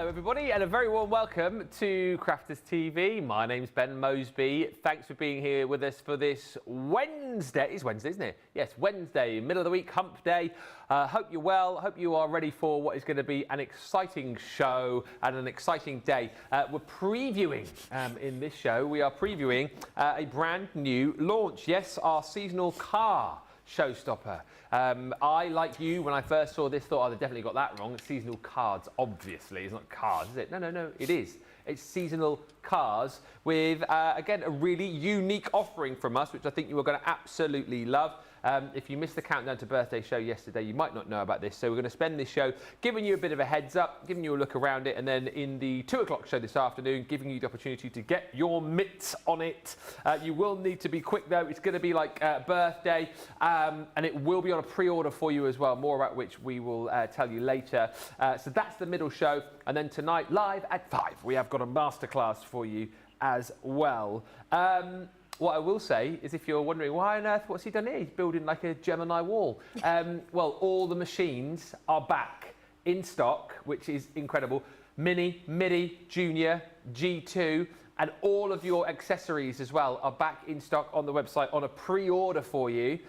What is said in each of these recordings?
Hello everybody and a very warm welcome to Crafters TV. My name's Ben Moseby. Thanks for being here with us for this Wednesday. It's Wednesday, isn't it? Yes, Wednesday, middle of the week, hump day. Hope you're well. Hope you are ready for what is going to be an exciting show and an exciting day. We're previewing, in this show, we are previewing a brand new launch. Yes, our seasonal car. Showstopper. I, like you, when I first saw this, thought, oh, they definitely got that wrong. It's seasonal cards, obviously. It's not cars, is it? No, it is. It's seasonal cars with, again, a really unique offering from us, which I think you are going to absolutely love. If you missed the Countdown to Birthday show yesterday, you might not know about this. So we're going to spend this show giving you a bit of a heads up, giving you a look around it, and then in the 2 o'clock show this afternoon, giving you the opportunity to get your mitts on it. You will need to be quick, though. It's going to be like birthday, and it will be on a pre-order for you as well, more about which we will tell you later. So that's the middle show. And then tonight, live at 5, we have got a masterclass for you as well. What I will say is, if you're wondering why on earth, what's he done here? He's building like a Gemini wall. Well, all the machines are back in stock, which is incredible. Mini, Midi, Junior, G2, and all of your accessories as well are back in stock on the website on a pre-order for you.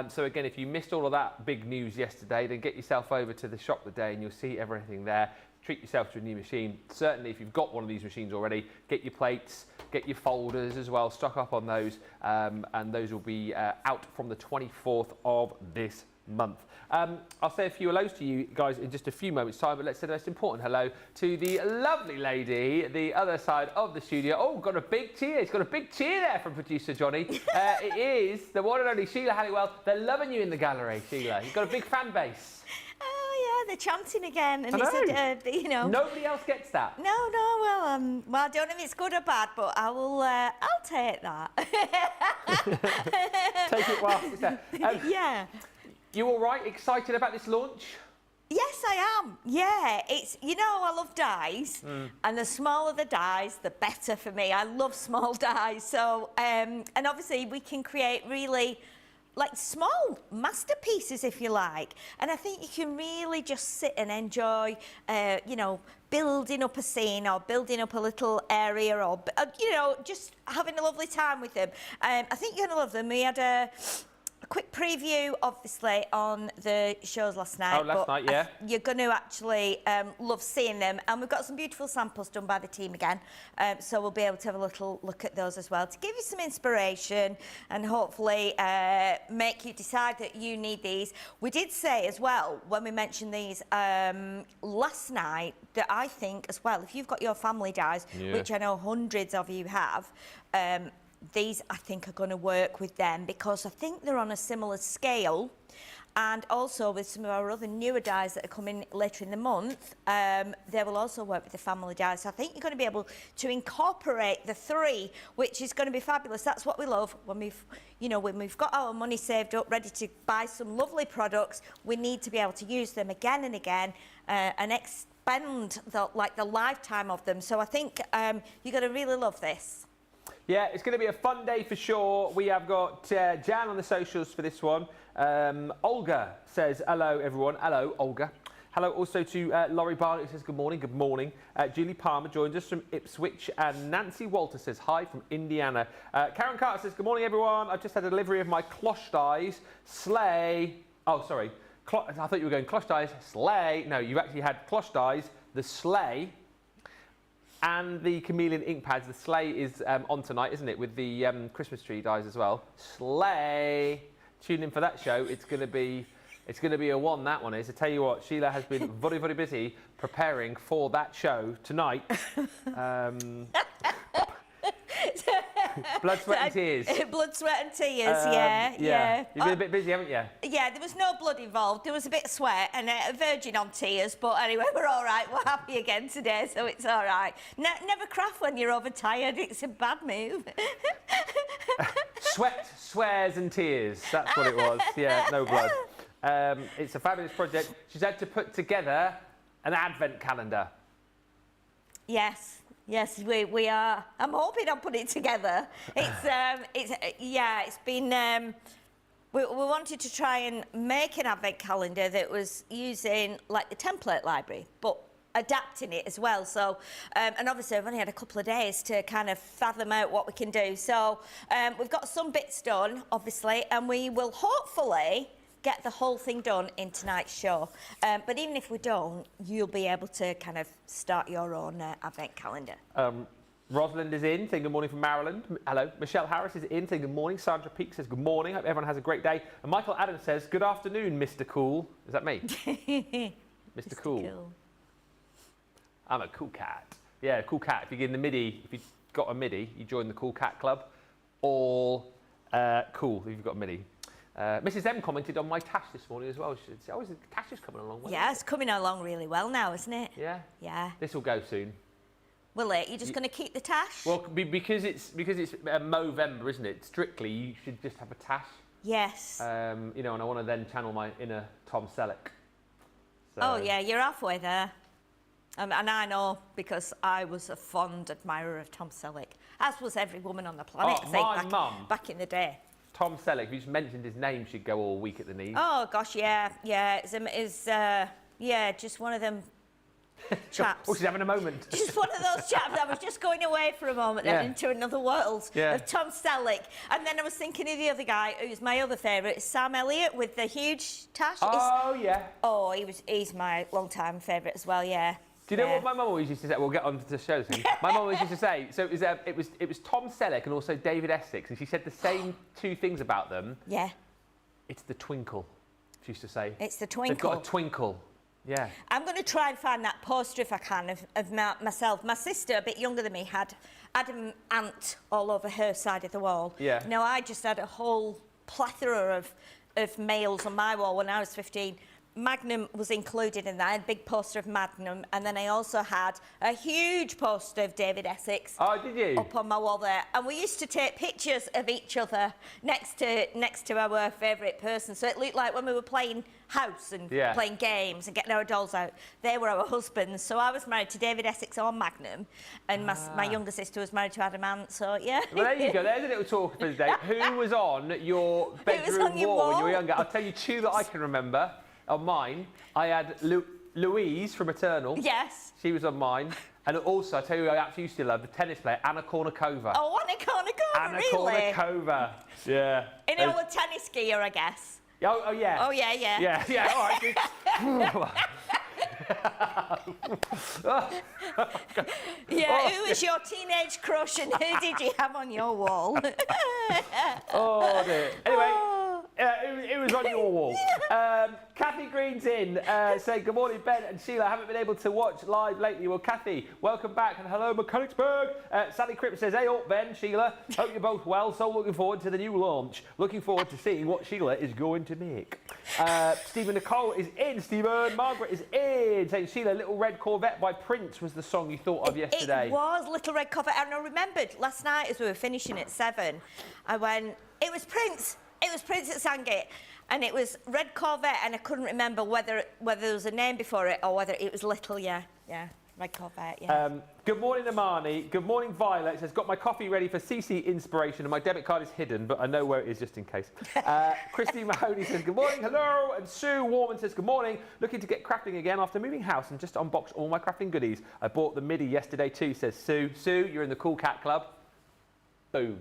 So again, if you missed all of that big news yesterday, then get yourself over to the shop today and you'll see everything there. Treat yourself to a new machine. Certainly, if you've got one of these machines already, get your plates, get your folders as well, stock up on those, and those will be out from the 24th of this month. I'll say a few hellos to you guys in just a few moments' time, but let's say the most important hello to the lovely lady, the other side of the studio. Oh, got a big cheer. He's got a big cheer there from producer Johnny. It is the one and only Sheila Halliwell. They're loving you in the gallery, Sheila. You've got a big fan base. Oh yeah, they're chanting again, and it's you know. Nobody else gets that. No, well, I don't know if it's good or bad, but I will. I'll take that. Take it whilst it's there. Yeah. You all right? Excited about this launch? Yes, I am. Yeah, it's, you know, I love dies, and the smaller the dies, the better for me. I love small dies. So, and obviously we can create really, like, small masterpieces, if you like. And I think you can really just sit and enjoy, you know, building up a scene or building up a little area or, you know, just having a lovely time with them. I think you're going to love them. We had a quick preview, obviously, on the shows last night. Oh, last night, yeah. You're going to actually love seeing them. And we've got some beautiful samples done by the team again. So we'll be able to have a little look at those as well to give you some inspiration and hopefully make you decide that you need these. We did say as well, when we mentioned these last night, that I think as well, if you've got your family dies, which I know hundreds of you have, these, I think, are going to work with them because I think they're on a similar scale. And also with some of our other newer dies that are coming later in the month, they will also work with the family dies. So I think you're going to be able to incorporate the three, which is going to be fabulous. That's what we love when we've, you know, when we've got our money saved up, ready to buy some lovely products. We need to be able to use them again and again and expand the lifetime of them. So I think you're going to really love this. Yeah, it's going to be a fun day for sure. We have got Jan on the socials for this one. Olga says, hello, everyone. Hello, Olga. Hello also to Laurie Barlett, who says good morning. Good morning. Julie Palmer joins us from Ipswich. And Nancy Walter says hi from Indiana. Karen Carter says, good morning, everyone. I've just had a delivery of my cloche dies. Sleigh. Oh, sorry. I thought you were going cloche dies. Sleigh. No, you actually had cloche dies. The sleigh. And the chameleon ink pads. The sleigh is on tonight, isn't it? With the Christmas tree dies as well. Sleigh. Tune in for that show. It's going to be a one. That one is. I tell you what, Sheila has been very, very busy preparing for that show tonight. Blood, sweat and tears. Blood, sweat and tears, yeah. You've been a bit busy, haven't you? Yeah, there was no blood involved. There was a bit of sweat and a virgin on tears. But anyway, we're all right. We're happy again today, so it's all right. Never craft when you're overtired. It's a bad move. Sweat, swears and tears. That's what it was. Yeah, no blood. It's a fabulous project. She's had to put together an advent calendar. Yes, we are. I'm hoping I'll put it together. It's been. We wanted to try and make an advent calendar that was using like the template library, but adapting it as well. So, and obviously I've only had a couple of days to kind of fathom out what we can do. So we've got some bits done, obviously, and we will hopefully get the whole thing done in tonight's show. But even if we don't, you'll be able to kind of start your own advent calendar. Rosalind is in, saying good morning from Maryland. Hello. Michelle Harris is in, saying good morning. Sandra Peake says good morning. Hope everyone has a great day. And Michael Adams says good afternoon, Mr. Cool. Is that me? Mr. Cool. I'm a cool cat. Yeah, cool cat. If you get in the MIDI, if you've got a MIDI, you join the Cool Cat Club. All cool if you've got a MIDI. Mrs. M commented on my tash this morning as well. She said, oh, the tash is coming along well. Yeah, it's coming along really well now, isn't it? Yeah? Yeah. This will go soon. Will it? You're just going to keep the tash? Well, because it's Movember, isn't it? Strictly, you should just have a tash. Yes. You know, and I want to then channel my inner Tom Selleck. So. Oh, yeah, you're halfway there. And I know because I was a fond admirer of Tom Selleck, as was every woman on the planet, my mum. Back in the day. Tom Selleck, if you just mentioned his name, she'd go all weak at the knees. Oh, gosh, yeah. Yeah, just one of them chaps. Oh, she's having a moment. Just one of those chaps. I was just going away for a moment then into another world of Tom Selleck. And then I was thinking of the other guy, who's my other favourite, Sam Elliott with the huge tash. Oh, yeah. Oh, he's my long-time favourite as well, yeah. Do you know what my mum always used to say? We'll get on to the show soon. My mum always used to say, so it was Tom Selleck and also David Essex, and she said the same two things about them. Yeah. It's the twinkle, she used to say. It's the twinkle. They've got a twinkle. Yeah. I'm going to try and find that poster if I can of myself. My sister, a bit younger than me, had an ant all over her side of the wall. Yeah. Now, I just had a whole plethora of males on my wall when I was 15. Magnum was included in that. I had a big poster of Magnum, and then I also had a huge poster of David Essex. Oh, did you? Up on my wall there. And we used to take pictures of each other next to our favourite person. So it looked like when we were playing house and playing games and getting our dolls out, they were our husbands. So I was married to David Essex on Magnum, and my younger sister was married to Adam Ant, so yeah. Well, there you go. There's a little talk for the day. Who was on your bedroom wall when you were younger? I'll tell you two that I can remember. On mine, I had Louise from Eternal. Yes. She was on mine. And also, I tell you who I absolutely used to love, the tennis player, Anna Kournikova. Oh, Anna Kournikova, really? Anna Kournikova, yeah. In a tennis gear, I guess. Oh, yeah. Oh, yeah. Yeah, all right. Yeah, who was your teenage crush and who did you have on your wall? Oh, dear. Anyway. It was on your wall. Kathy Green's in, saying, good morning, Ben and Sheila. I haven't been able to watch live lately. Well, Kathy, welcome back, and hello, Mechanicsburg. Sally Cripps says, hey up, Ben, Sheila. Hope you're both well. So looking forward to the new launch. Looking forward to seeing what Sheila is going to make. Stephen Nicole is in. Stephen Margaret is in, saying, Sheila, Little Red Corvette by Prince was the song you thought of yesterday. It was Little Red Corvette, and I remembered last night as we were finishing at 7, I went, it was Prince. It was Prince that sang it, and it was Red Corvette, and I couldn't remember whether there was a name before it or whether it was Little, yeah, Red Corvette, yeah. Good morning, Amani. Good morning, Violet. It says, got my coffee ready for CC inspiration, and my debit card is hidden, but I know where it is just in case. Christine Mahoney says, good morning, hello. And Sue Warman says, good morning. Looking to get crafting again after moving house and just unboxed all my crafting goodies. I bought the MIDI yesterday too, says Sue. Sue, you're in the Cool Cat Club. Boom.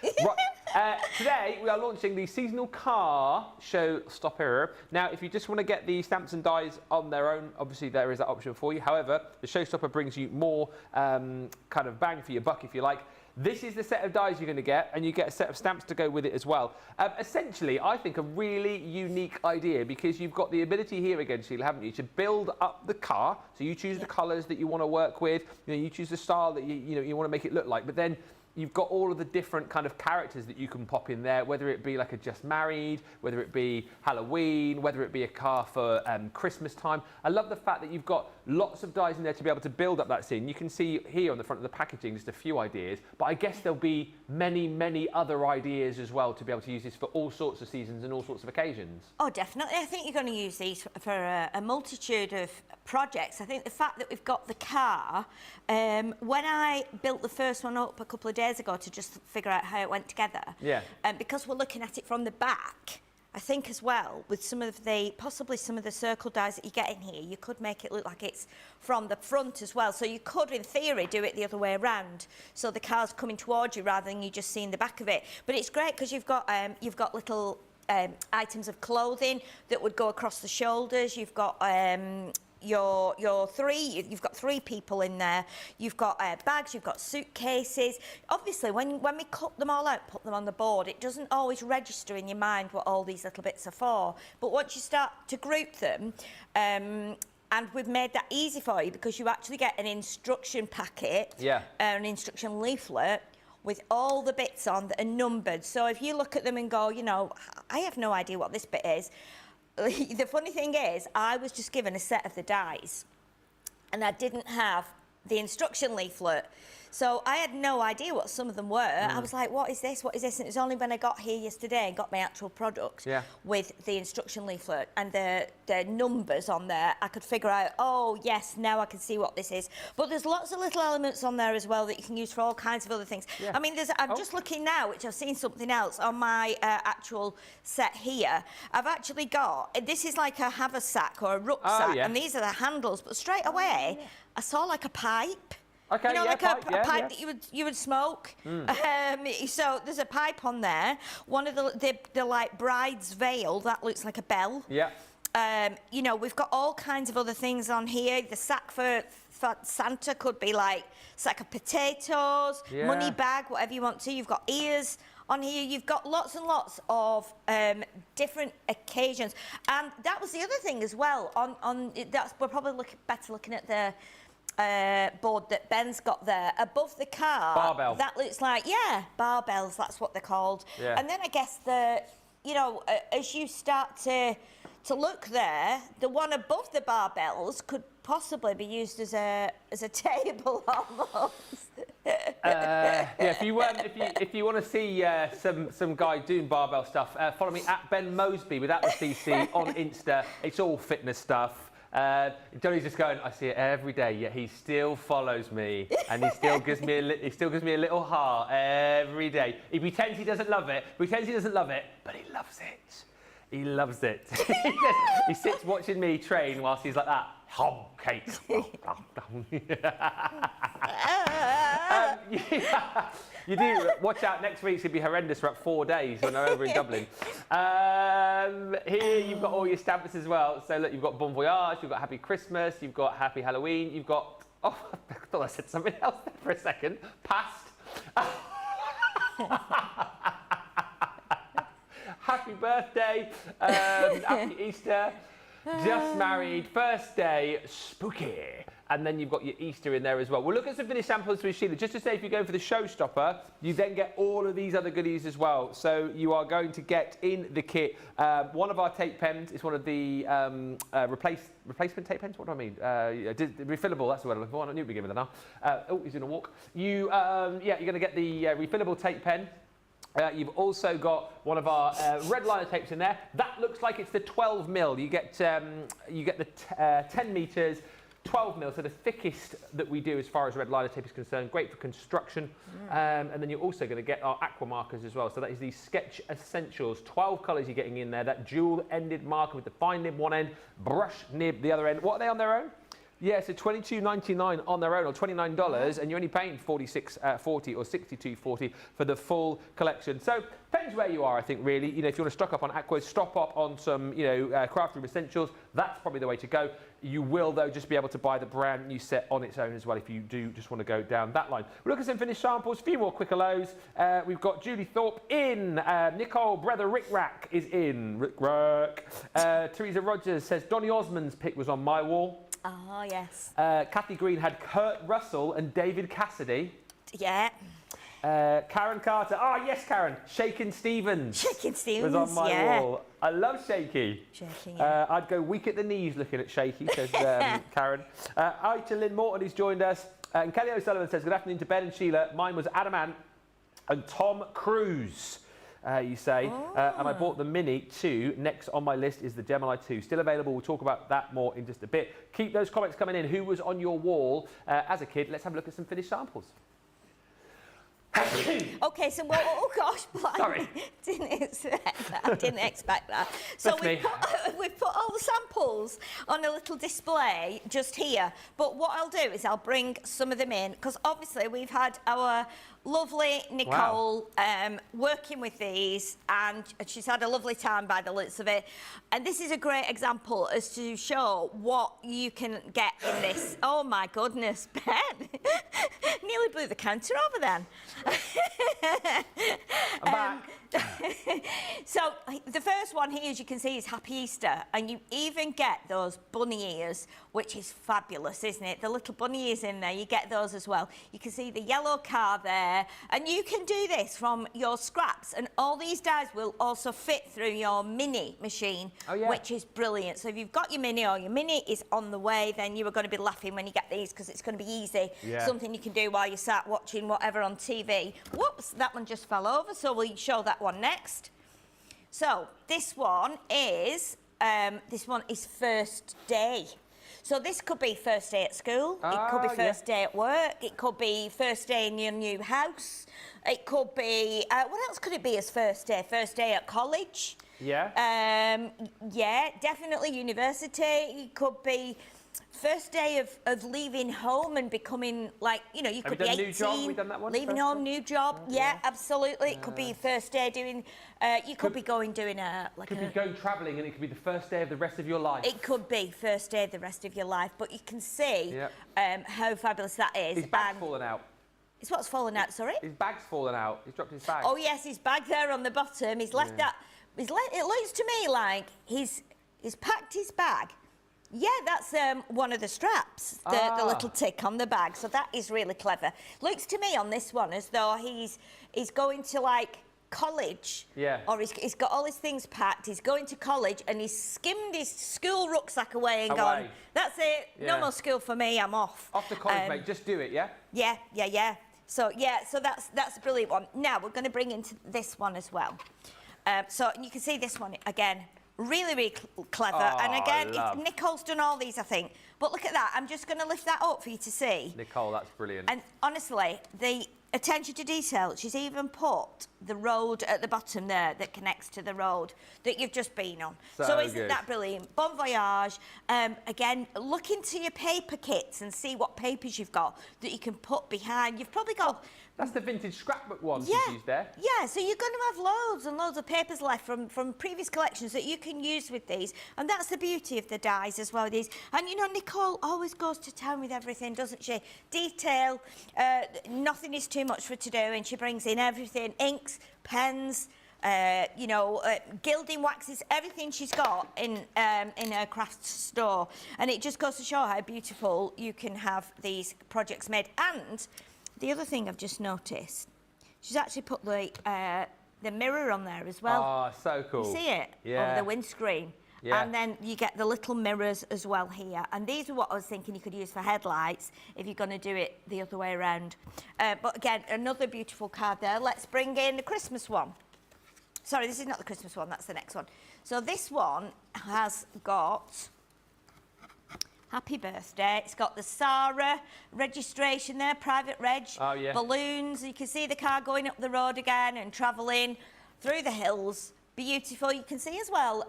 Right. Today we are launching the seasonal car Showstopper. Now, if you just want to get the stamps and dies on their own, obviously there is that option for you. However, the Showstopper brings you more kind of bang for your buck, if you like. This is the set of dies you're going to get, and you get a set of stamps to go with it as well. Essentially, I think a really unique idea, because you've got the ability here again, Sheila, haven't you, to build up the car. So you choose the colours that you want to work with, you choose the style that you want to make it look like, but then you've got all of the different kind of characters that you can pop in there, whether it be like a Just Married, whether it be Halloween, whether it be a car for Christmas time. I love the fact that you've got lots of dies in there to be able to build up that scene. You can see here on the front of the packaging just a few ideas, but I guess there'll be many, many other ideas as well to be able to use this for all sorts of seasons and all sorts of occasions. Oh, definitely. I think you're going to use these for a multitude of projects. I think the fact that we've got the car, when I built the first one up a couple of days ago to just figure out how it went together, because we're looking at it from the back, I think as well, with possibly some of the circle dies that you get in here, you could make it look like it's from the front as well. So you could, in theory, do it the other way around. So the car's coming towards you rather than you just seeing the back of it. But it's great because you've got little items of clothing that would go across the shoulders. You've got you've got 3 people in there. You've got bags, you've got suitcases. Obviously, when we cut them all out, put them on the board, it doesn't always register in your mind what all these little bits are for. But once you start to group them, and we've made that easy for you because you actually get an instruction packet, an instruction leaflet with all the bits on that are numbered. So if you look at them and go, you know, I have no idea what this bit is. The funny thing is, I was just given a set of the dies and I didn't have the instruction leaflet. So I had no idea what some of them were. I was like, what is this? What is this? And it was only when I got here yesterday and got my actual product with the instruction leaflet and the numbers on there, I could figure out, oh, yes, now I can see what this is. But there's lots of little elements on there as well that you can use for all kinds of other things. I mean, I'm just looking now, which I've seen something else on my actual set here. I've actually got, this is like a haversack or a rucksack, and these are the handles. But straight away, I saw like a pipe. Okay, you know, like a pipe that you would smoke. So there's a pipe on there. One of the like bride's veil that looks like a bell. You know, we've got all kinds of other things on here. The sack for Santa could be like sack of potatoes, money bag, whatever you want to. You've got ears on here. You've got lots and lots of different occasions. And that was the other thing as well. We're probably better looking at the board that Ben's got there above the car. Barbell. That looks like, barbells, that's what they're called. And then I guess as you start to look there, the one above the barbells could possibly be used as a table almost. If you want to see some guy doing barbell stuff, follow me at Ben Moseby with Atlas DC on Insta. It's all fitness stuff. Donny's just going, I see it every day, yet he still follows me and he still gives me a little heart every day. He pretends he doesn't love it, but he loves it. He loves it. He sits watching me train whilst he's like that. Cake. You do watch out. Next week's gonna be horrendous for about 4 days when they're over in Dublin. Here you've got all your stamps as well. So look, you've got Bon Voyage, you've got Happy Christmas, you've got Happy Halloween, you've got I thought I said something else there for a second. Past. Happy birthday, happy Easter, just married, first day, spooky. And then you've got your Easter in there as well. We'll look at some finished samples with Sheila. Just to say, if you're going for the Showstopper, you then get all of these other goodies as well. So you are going to get in the kit one of our tape pens. It's one of the replacement tape pens. What do I mean? Refillable. That's the word I'm looking for. I knew it began with that now. Oh, he's in a walk. You're going to get the refillable tape pen. You've also got one of our red liner tapes in there. That looks like it's the 12 mil. You get the 10 meters, 12 mil, so the thickest that we do as far as red liner tape is concerned. Great for construction. And then you're also going to get our aqua markers as well. So that is the Sketch Essentials. 12 colours you're getting in there. That dual-ended marker with the fine nib one end, brush nib the other end. What are they on their own? Yeah, so $22.99 on their own, or $29, and you're only paying $46.40 or $62.40 for the full collection. So depends where you are, I think, really. You know, if you want to stock up on aquas, stock up on some, craft room essentials, that's probably the way to go. You will, though, just be able to buy the brand new set on its own as well if you do just want to go down that line. We'll look at some finished samples, a few more quicker lows. We've got Julie Thorpe in. Nicole Brother Rick Rack is in. Rick Rack. Teresa Rogers says Donny Osmond's pic was on my wall. Oh, yes. Kathy Green had Kurt Russell and David Cassidy. Yeah. Karen Carter. Oh, yes, Karen. Shakin' Stevens. Shakin' Stevens, was on my wall. I love Shaky. Shaky, yeah. I'd go weak at the knees looking at Shaky, says Karen. Hi to Lynn Morton, who's joined us. And Kelly O'Sullivan says, good afternoon to Ben and Sheila. Mine was Adamant and Tom Cruise. You say, and I bought the Mini 2. Next on my list is the Gemini 2. Still available. We'll talk about that more in just a bit. Keep those comments coming in. Who was on your wall as a kid? Let's have a look at some finished samples. Okay, so oh gosh, blimey. Sorry. Didn't expect that. I didn't expect that. So That's me. we've put all the samples on a little display just here. But what I'll do is I'll bring some of them in, because obviously we've had our lovely Nicole working with these, and she's had a lovely time by the looks of it. And this is a great example as to show what you can get in this. Oh my goodness, Ben. Nearly blew the counter over then. I'm back. So the first one here, as you can see, is Happy Easter, and you even get those bunny ears, which is fabulous, isn't it? The little bunny ears in there, you get those as well. You can see the yellow car there, and you can do this from your scraps, and all these dies will also fit through your mini machine, which is brilliant. So if you've got your mini, or your mini is on the way, then you are going to be laughing when you get these, because it's going to be easy. Something you can do while you're sat watching whatever on TV. Whoops, that one just fell over, so we'll show that one next. So this one is first day. So this could be first day at school, it could be first day at work, it could be first day in your new house, it could be, what else could it be as first day? First day at college. Yeah, definitely university. It could be first day of leaving home and becoming, like, you know, you could be 18. New job? We done that one? Leaving home, new job. Yeah, absolutely. It could be first day doing, you could be going doing a, like could be going travelling, and it could be the first day of the rest of your life. It could be first day of the rest of your life, but you can see how fabulous that is. His bag's fallen out. It's what's fallen out, sorry? His bag's fallen out. He's dropped his bag. Oh yes, his bag there on the bottom. He's left that. It looks to me like he's packed his bag. Yeah, that's one of the straps, the little tick on the bag. So that is really clever. Looks to me on this one as though he's going to, like, college. Yeah. Or he's got all his things packed. He's going to college, and he's skimmed his school rucksack away and gone, that's it. No more school for me. I'm off. Off to college, mate. Just do it, yeah? Yeah. So that's a brilliant one. Now we're going to bring into this one as well. So you can see this one again. Really, really clever. And again, Nicole's done all these, I think. But look at that. I'm just going to lift that up for you to see. Nicole, that's brilliant. And honestly, the attention to detail, she's even put the road at the bottom there that connects to the road that you've just been on. So isn't that brilliant? Bon voyage. Again, look into your paper kits and see what papers you've got that you can put behind. You've probably got... That's the vintage scrapbook one she's used there. Yeah, so you're going to have loads and loads of papers left from previous collections that you can use with these. And that's the beauty of the dies as well. These. And, you know, Nicole always goes to town with everything, doesn't she? Detail, nothing is too much for her to do, and she brings in everything, inks, pens, gilding waxes, everything she's got in her craft store. And it just goes to show how beautiful you can have these projects made. And the other thing I've just noticed, she's actually put the mirror on there as well. Oh, so cool. You see it? Yeah. Over the windscreen. Yeah. And then you get the little mirrors as well here. And these are what I was thinking you could use for headlights if you're going to do it the other way around. But again, another beautiful card there. Let's bring in the Christmas one. Sorry, this is not the Christmas one, that's the next one. So this one has got happy birthday. It's got the Sarah registration there, private reg, balloons. You can see the car going up the road again and travelling through the hills. Beautiful. You can see as well,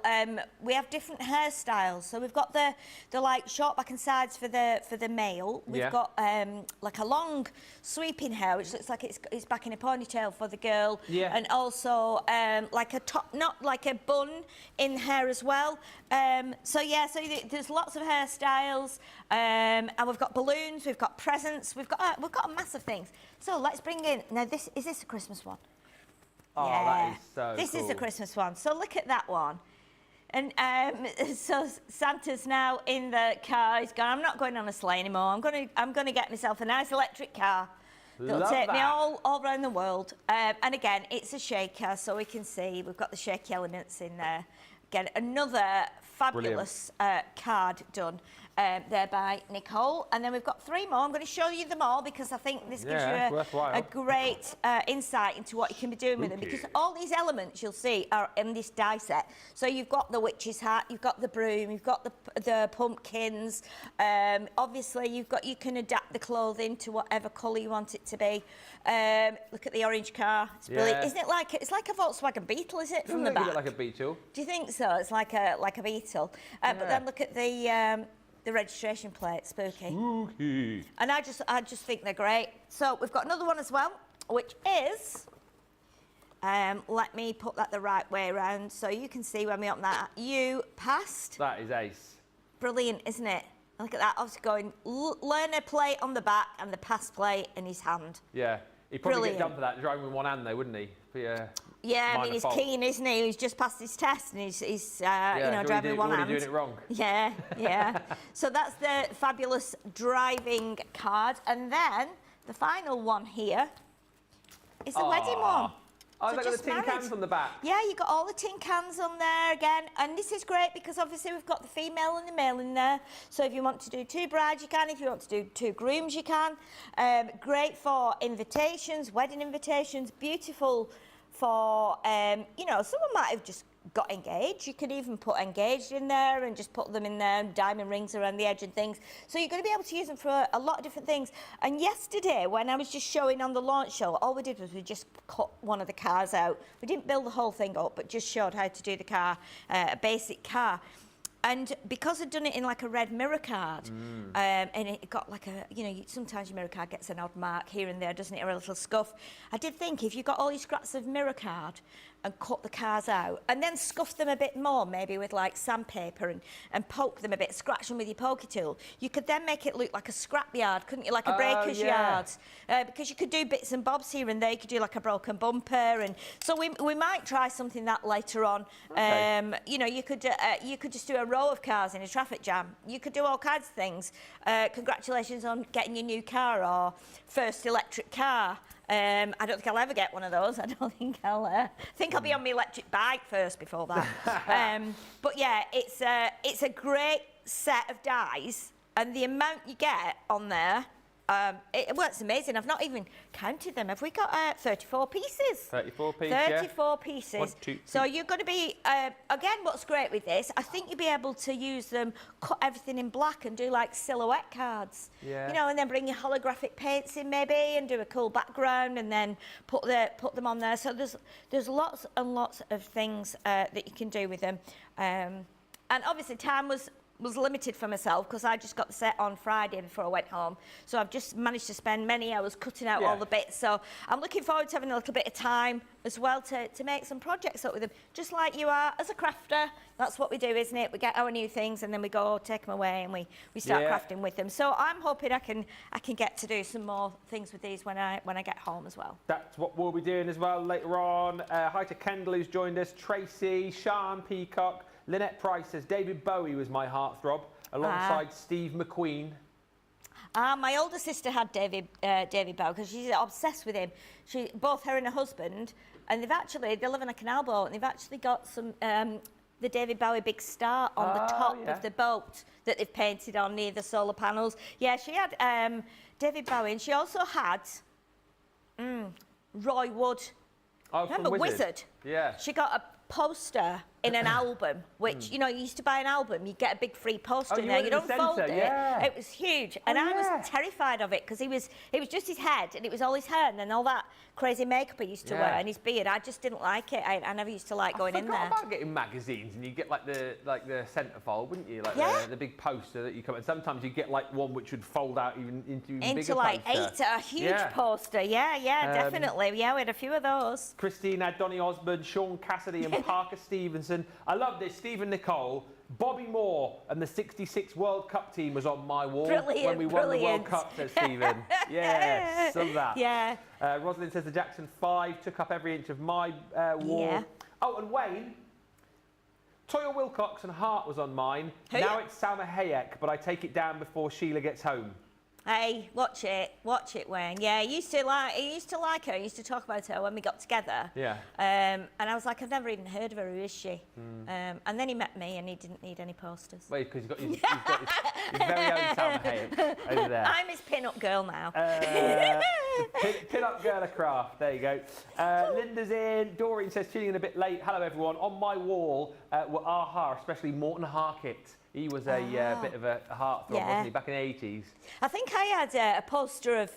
we have different hairstyles. So we've got the like short back and sides for the male. We've got like a long sweeping hair, which looks like it's back in a ponytail for the girl. Yeah. And also like a top, not like a bun in hair as well. So there's lots of hairstyles, and we've got balloons, we've got presents, we've got a mass of things. So let's bring in now. Is this a Christmas one? Oh, that is so This cool. is the Christmas one. So look at that one. And so Santa's now in the car. He's gone, I'm not going on a sleigh anymore. I'm gonna get myself a nice electric car that'll take me all around the world. And again, it's a shaker, so we can see we've got the shaky elements in there. get another fabulous card done there by Nicole. And then we've got 3 more. I'm going to show you them all because I think this gives you a great insight into what you can be doing with them. Because all these elements you'll see are in this die set. So you've got the witch's hat, you've got the broom, you've got the pumpkins. Obviously, you can adapt the clothing to whatever colour you want it to be. Look at the orange car. It's brilliant. Isn't it like it's like a Volkswagen Beetle, is it, from the back? Like a Beetle. Do you think so? It's like a Beetle. But then look at the registration plate, spooky. Spooky. And I just think they're great. So we've got another one as well, which is, let me put that the right way around so you can see when we open that. You passed. That is ace. Brilliant, isn't it? Look at that, obviously going learner plate on the back and the pass plate in his hand. Yeah, he'd probably get done for that, driving with one hand though, wouldn't he? Yeah, I mean, he's keen, isn't he? He's just passed his test and he's you know, driving with one hand. Doing it wrong. Yeah, yeah. So that's the fabulous driving card. And then the final one here is the wedding one. Oh, So they've got just the tin married. cans on the back. Yeah, you got all the tin cans on there again. And this is great because obviously we've got the female and the male in there. So if you want to do 2 brides, you can. If you want to do 2 grooms, you can. Great for invitations, wedding invitations. Beautiful for, you know, someone might have just got engaged. You could even put engaged in there and just put them in there, and diamond rings around the edge and things. So you're going to be able to use them for a lot of different things. And yesterday, when I was just showing on the launch show, all we did was we just cut one of the cars out. We didn't build the whole thing up, but just showed how to do the car, a basic car. And because I'd done it in like a red mirror card, and it got like a, you know, sometimes your mirror card gets an odd mark here and there, doesn't it, or a little scuff. I did think if you got all your scraps of mirror card and cut the cars out, and then scuff them a bit more, maybe with like sandpaper and poke them a bit, scratch them with your pokey tool, you could then make it look like a scrap yard, couldn't you, like a breaker's yard? Because you could do bits and bobs here and there, you could do like a broken bumper, and so we might try something that later on. Okay. You know, you could just do a row of cars in a traffic jam. You could do all kinds of things. Congratulations on getting your new car or first electric car. I don't think I'll ever get one of those. I don't think I'll be on my electric bike first before that. But yeah, it's a great set of dies, and the amount you get on there, it's amazing. I've not even counted them. Have we got 34 pieces? 34 pieces, 34 pieces. 1, 2, 3. So you're going to be, again, what's great with this, I think you'll be able to use them, cut everything in black and do like silhouette cards. Yeah. You know, and then bring your holographic paints in maybe and do a cool background and then put them on there. So there's lots and lots of things that you can do with them. And obviously time was limited for myself because I just got the set on Friday before I went home. So I've just managed to spend many hours cutting out all the bits. So I'm looking forward to having a little bit of time as well to make some projects up with them. Just like you are as a crafter, that's what we do, isn't it? We get our new things and then we go take them away and we start crafting with them. So I'm hoping I can get to do some more things with these when I get home as well. That's what we'll be doing as well later on. Hi to Kendall who's joined us, Tracy, Sean Peacock, Lynette Price says David Bowie was my heartthrob, alongside Steve McQueen. My older sister had David Bowie because she's obsessed with him. Both her and her husband, and they live on a canal boat, and they've actually got some the David Bowie big star on the top of the boat that they've painted on near the solar panels. Yeah, she had David Bowie, and she also had Roy Wood. Oh, remember Wizard? Yeah. She got a poster in an album, which, you know, you used to buy an album, you get a big free poster in there, you don't fold it. It was huge. And I was terrified of it because it was just his head and it was all his hair and then all that crazy makeup he used to wear and his beard. I just didn't like it. I never used to like going in there. I forgot about getting magazines and you get like the centrefold, wouldn't you? Like the big poster that you come, and sometimes you get like one which would fold out even into bigger like poster. A huge poster. Yeah, definitely. Yeah, we had a few of those. Christine had Donny Osmond, Sean Cassidy and Parker Stevenson. I love this. Stephen Nicole, Bobby Moore and the '66 World Cup team was on my wall when we won the World Cup, says Stephen. Yes, love that. Yeah. Rosalind says the Jackson 5 took up every inch of my wall. Yeah. Oh, and Wayne, Toya Wilcox and Hart was on mine. Now it's Salma Hayek, but I take it down before Sheila gets home. Hey, watch it, Wayne. Yeah, he used to like her. He used to talk about her when we got together. Yeah. And I was like, I've never even heard of her. Who is she? And then he met me, and he didn't need any posters. Wait, because you've got his very own Salma Hayek over there. I'm his pin-up girl now. Pin-up girl of craft. There you go. Linda's in. Doreen says tuning in a bit late. Hello everyone. On my wall were Aha, especially Morton Harkett. He was a bit of a heartthrob, wasn't he, back in the 80s? I think I had a poster of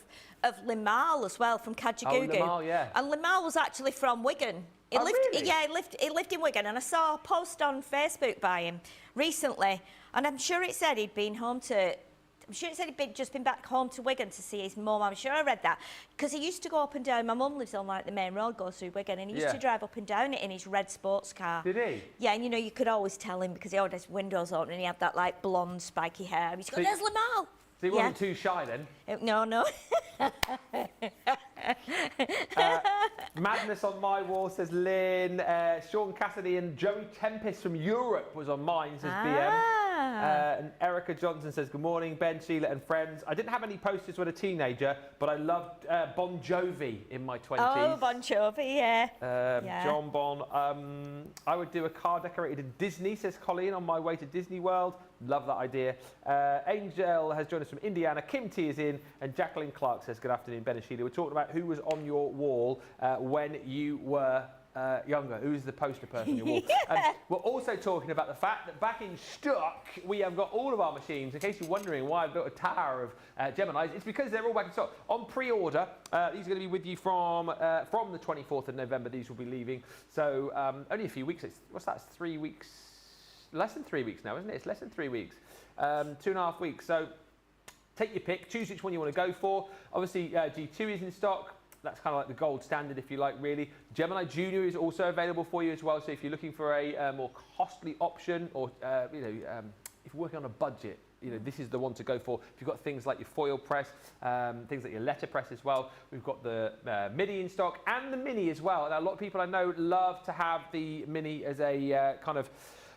Limal as well from Kajagoogoo. Oh, Limal, yeah. And Limal was actually from Wigan. Really? Yeah, he lived in Wigan, and I saw a post on Facebook by him recently, and I'm sure it said he'd been home to. I'm sure it said he'd just been back home to Wigan to see his mum. I'm sure I read that because he used to go up and down. My mum lives on like the main road, goes through Wigan, and he used to drive up and down it in his red sports car. Did he? Yeah, and you know you could always tell him because he always had his windows open and he had that like blonde spiky hair. He used to go, "There's Limal." So he wasn't too shy then? No. Madness on my wall, says Lynn. Sean Cassidy and Joey Tempest from Europe was on mine, says BM. And Erica Johnson says, good morning, Ben, Sheila and friends. I didn't have any posters when a teenager, but I loved Bon Jovi in my 20s. Oh, Bon Jovi, yeah. John Bon. I would do a car decorated in Disney, says Colleen, on my way to Disney World. Love that idea. Angel has joined us from Indiana. Kim T is in. And Jacqueline Clark says, good afternoon, Ben and Sheila. We're talking about who was on your wall when you were younger. Who's the poster person on your wall? We're also talking about the fact that back in stock, we have got all of our machines. In case you're wondering why I've built a tower of Geminis, it's because they're all back in stock. On pre-order, these are going to be with you from the 24th of November. These will be leaving. So only a few weeks. What's that? It's 3 weeks. Less than 3 weeks now, isn't it? It's less than 3 weeks. 2.5 weeks. So take your pick. Choose which one you want to go for. Obviously, G2 is in stock. That's kind of like the gold standard, if you like, really. Gemini Junior is also available for you as well. So if you're looking for a more costly option, or if you're working on a budget, this is the one to go for. If you've got things like your foil press, things like your letterpress as well. We've got the Mini in stock and the Mini as well. Now, a lot of people I know love to have the Mini as a kind of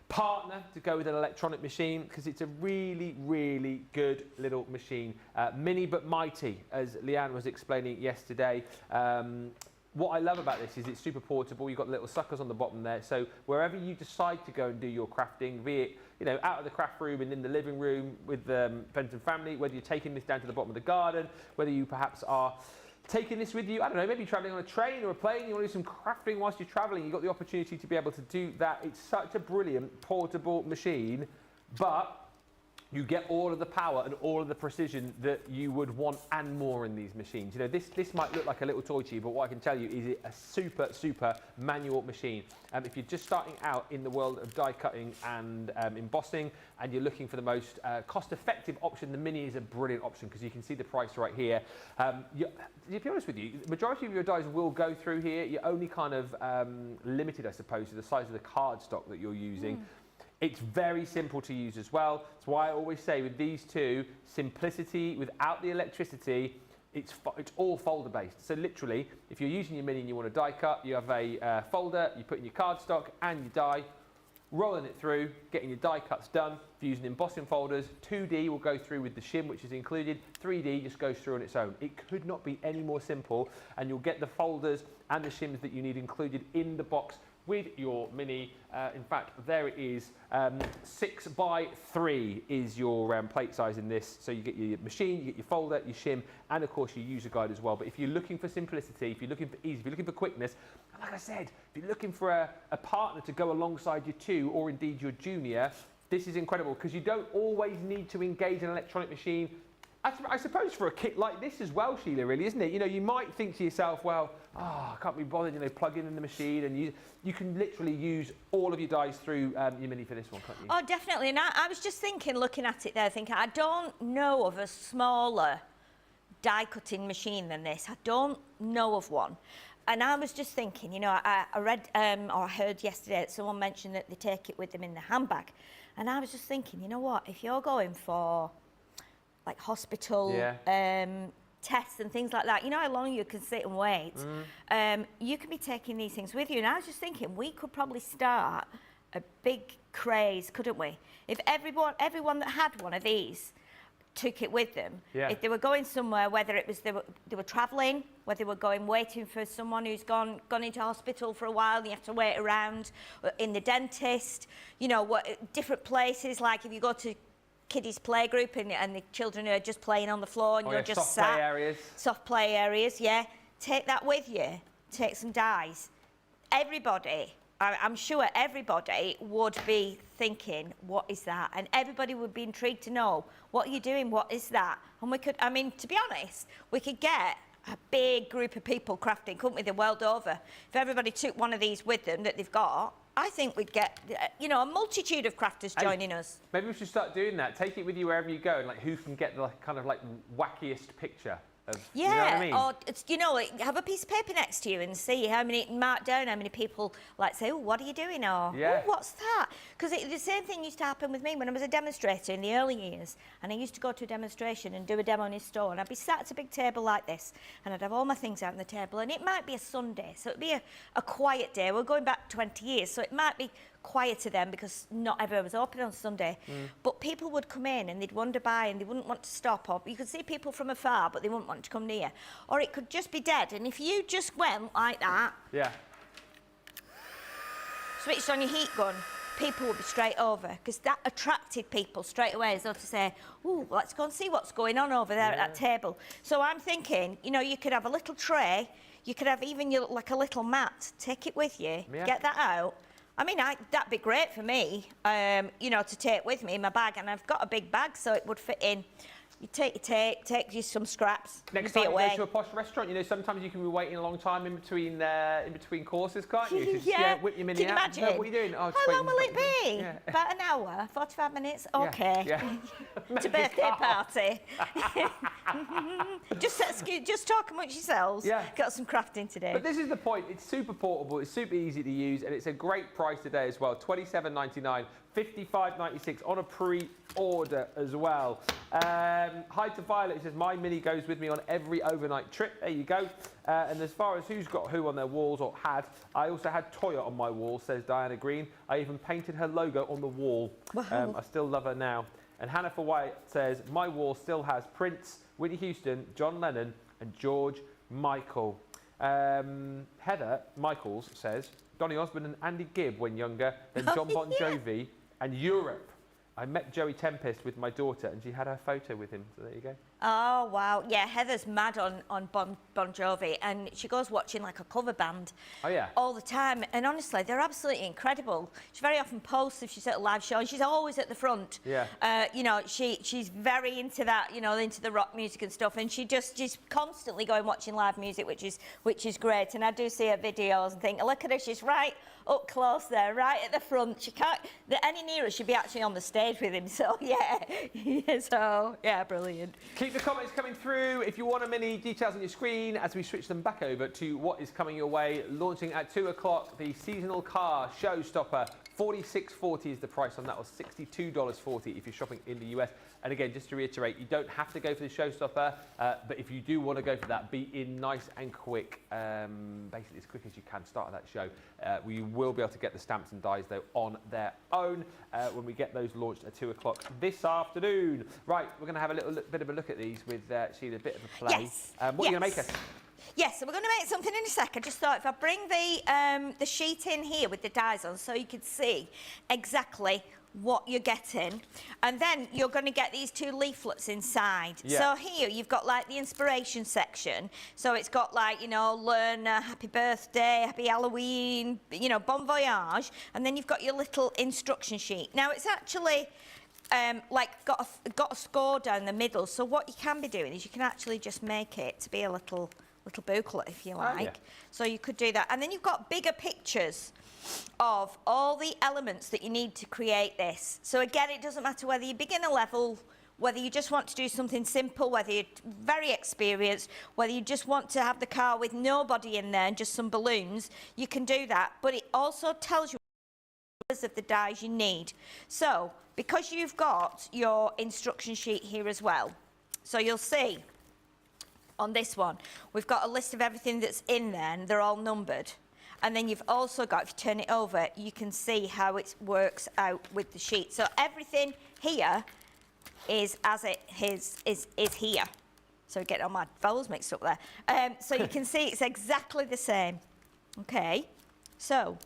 partner to go with an electronic machine because it's a really, really good little machine. Mini but mighty, as Leanne was explaining yesterday. What I love about this is it's super portable. You've got little suckers on the bottom there. So wherever you decide to go and do your crafting, be it out of the craft room and in the living room with friends and family, whether you're taking this down to the bottom of the garden, whether you perhaps are taking this with you, I don't know, maybe travelling on a train or a plane, you want to do some crafting whilst you're travelling, you've got the opportunity to be able to do that. It's such a brilliant portable machine, but you get all of the power and all of the precision that you would want and more in these machines. This might look like a little toy to you, but what I can tell you is it's a super, super manual machine. If you're just starting out in the world of die cutting and embossing, and you're looking for the most cost-effective option, the Mini is a brilliant option because you can see the price right here. To be honest with you, the majority of your dies will go through here. You're only kind of limited, I suppose, to the size of the card stock that you're using. It's very simple to use as well. That's why I always say with these two, simplicity without the electricity, it's all folder based. So literally, if you're using your Mini and you want to die cut, you have a folder, you put in your cardstock and your die, rolling it through, getting your die cuts done. If you're using embossing folders, 2D will go through with the shim, which is included. 3D just goes through on its own. It could not be any more simple, and you'll get the folders and the shims that you need included in the box with your Mini. In fact, there it is. 6x3 is your plate size in this. So you get your machine, you get your folder, your shim, and of course your user guide as well. But if you're looking for simplicity, if you're looking for ease, if you're looking for quickness, like I said, if you're looking for a partner to go alongside your 2 or indeed your junior, this is incredible because you don't always need to engage an electronic machine. I suppose for a kit like this as well, Sheila, really, isn't it? You might think to yourself, well, I can't be bothered, plugging in the machine, and you can literally use all of your dies through your Mini for this one, can't you? Oh, definitely. And I was just thinking, looking at it there, thinking, I don't know of a smaller die cutting machine than this. I don't know of one. And I was just thinking, I read or I heard yesterday that someone mentioned that they take it with them in the handbag. And I was just thinking, you know what, if you're going for like hospital tests and things like that, how long you can sit and wait, you can be taking these things with you. And I was just thinking we could probably start a big craze, couldn't we? If everyone that had one of these took it with them. Yeah. If they were going somewhere, whether it was they were travelling, whether they were going waiting for someone who's gone into hospital for a while, and you have to wait around, in the dentist, you know, different places, like if you go to kiddies playgroup and the children are just playing on the floor and you're just sat. Soft play areas. Soft play areas, yeah. Take that with you. Take some dies. Everybody, I'm sure everybody would be thinking, what is that? And everybody would be intrigued to know, what are you doing? What is that? And we could, I mean, to be honest, we could get a big group of people crafting, couldn't we, the world over? If everybody took one of these with them that they've got, I think we'd get, you know, a multitude of crafters joining us. Maybe we should start doing that. Take it with you wherever you go, and like who can get the kind of like wackiest picture of, yeah, you know what I mean? Or it's, you know, have a piece of paper next to you and see how many, mark down how many people like say, oh, what are you doing? Or, yeah. oh, what's that? Because the same thing used to happen with me when I was a demonstrator in the early years, and I used to go to a demonstration and do a demo in his store, and I'd be sat at a big table like this, and I'd have all my things out on the table, and it might be a Sunday, so it'd be a quiet day. We're going back 20 years, so it might be quieter then because not everyone was open on Sunday. But people would come in and they'd wander by and they wouldn't want to stop, or you could see people from afar but they wouldn't want to come near. Or it could just be dead, and if you just went like that, yeah, switched on your heat gun, people would be straight over, because that attracted people straight away, as though to say, oh, let's go and see what's going on over there at that table. So I'm thinking, you know, you could have a little tray, you could have even your, like a little mat, take it with you, get that out. I mean, that'd be great for me, you know, to take with me in my bag, and I've got a big bag, so it would fit in. You take your tape, take you some scraps. Next time you go to a posh restaurant, you know, sometimes you can be waiting a long time in between courses, can't you? Just, yeah. Whip your mini Can you out. imagine? No, what are you doing? Oh, How long will it be? Yeah. About an hour, 45 minutes? Okay. Yeah. It's a birthday party. just talk amongst yourselves. Yeah. Got some crafting to do. But this is the point. It's super portable. It's super easy to use, and it's a great price today as well. $27.99, $55.96 on a pre-order as well. Hi to Violet. It says my mini goes with me on every overnight trip. There you go. And as far as who's got who on their walls or had, I also had Toya on my wall, says Diana Green. I even painted her logo on the wall. Wow. I still love her now. And Hannah for White says my wall still has Prince, Whitney Houston, John Lennon, and George Michael. Heather Michaels says Donny Osmond and Andy Gibb when younger, then John Bon Jovi and Europe. I met Joey Tempest with my daughter, and she had her photo with him. So there you go. Oh, wow. Yeah, Heather's mad on Bon Jovi, and she goes watching like a cover band all the time. And honestly, they're absolutely incredible. She very often posts if she's at a live show, and she's always at the front. Yeah. You know, she's very into that, you know, into the rock music and stuff, and she's constantly going watching live music, which is great. And I do see her videos and think, look at her, she's right up close there, right at the front. She can't, any nearer, she'd be actually on the stage with him. So, yeah, brilliant. Keep the comments coming through. If you want many details on your screen as we switch them back over to what is coming your way. Launching at 2 o'clock, the seasonal car Showstopper. $46.40 is the price on that, or $62.40 if you're shopping in the US. And again, just to reiterate, you don't have to go for the Showstopper, but if you do want to go for that, be in nice and quick, basically as quick as you can, start of that show. We will be able to get the stamps and dies, though, on their own when we get those launched at 2 o'clock this afternoon. Right, we're going to have a little bit of a look at these with Sheila, a bit of a play. Yes. What are you going to make us? Yes, so we're going to make something in a sec. I just thought if I bring the sheet in here with the dies on so you can see exactly what you're getting, and then you're going to get these two leaflets inside. So here you've got like the inspiration section, so it's got like, you know, learn happy birthday, happy Halloween, you know, bon voyage, and then you've got your little instruction sheet. Now it's actually like got a score down the middle, so what you can be doing is you can actually just make it to be a little booklet if you like. So you could do that, and then you've got bigger pictures of all the elements that you need to create this. So again, it doesn't matter whether you're beginner level, whether you just want to do something simple, whether you're very experienced, whether you just want to have the car with nobody in there and just some balloons, you can do that. But it also tells you of the dies you need. So because you've got your instruction sheet here as well, so you'll see on this one we've got a list of everything that's in there, and they're all numbered. And then you've also got, if you turn it over, you can see how it works out with the sheet. So everything here is as it is here. So getting all my vowels mixed up there. So you can see it's exactly the same. Okay, so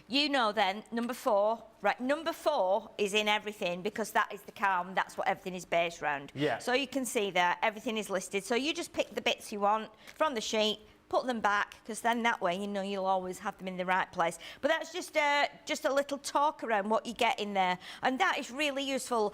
you know then number 4, right? Number 4 is in everything because that is the calm. That's what everything is based around. Yeah. So you can see there everything is listed. So you just pick the bits you want from the sheet, put them back, because then that way you know you'll always have them in the right place. But that's just a little talk around what you get in there, and that is really useful.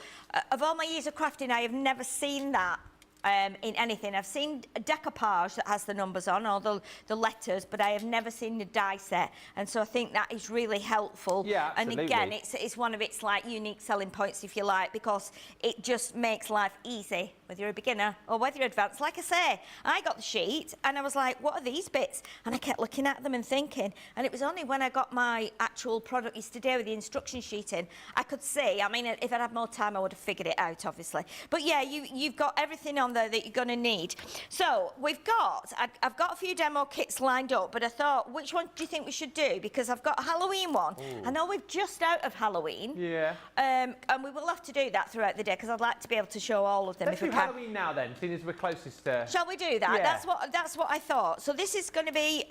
Of all my years of crafting, I have never seen that. In anything. I've seen a decoupage that has the numbers on, or the letters, but I have never seen the die set, and so I think that is really helpful. Yeah, absolutely. And again, it's one of its like unique selling points, if you like, because it just makes life easy, whether you're a beginner or whether you're advanced. Like I say, I got the sheet and I was like, what are these bits? And I kept looking at them and thinking, and it was only when I got my actual product yesterday with the instruction sheet in, I could see. I mean, if I'd had more time, I would have figured it out, obviously. But yeah, you've got everything on there that you're going to need. So I've got a few demo kits lined up, but I thought, which one do you think we should do? Because I've got a Halloween one. Ooh. I know we're just out of Halloween. Yeah. And we will have to do that throughout the day because I'd like to be able to show all of them. Let's do Halloween now then, seeing as we're closest to... Shall we do that? Yeah. That's what I thought. So this is going to be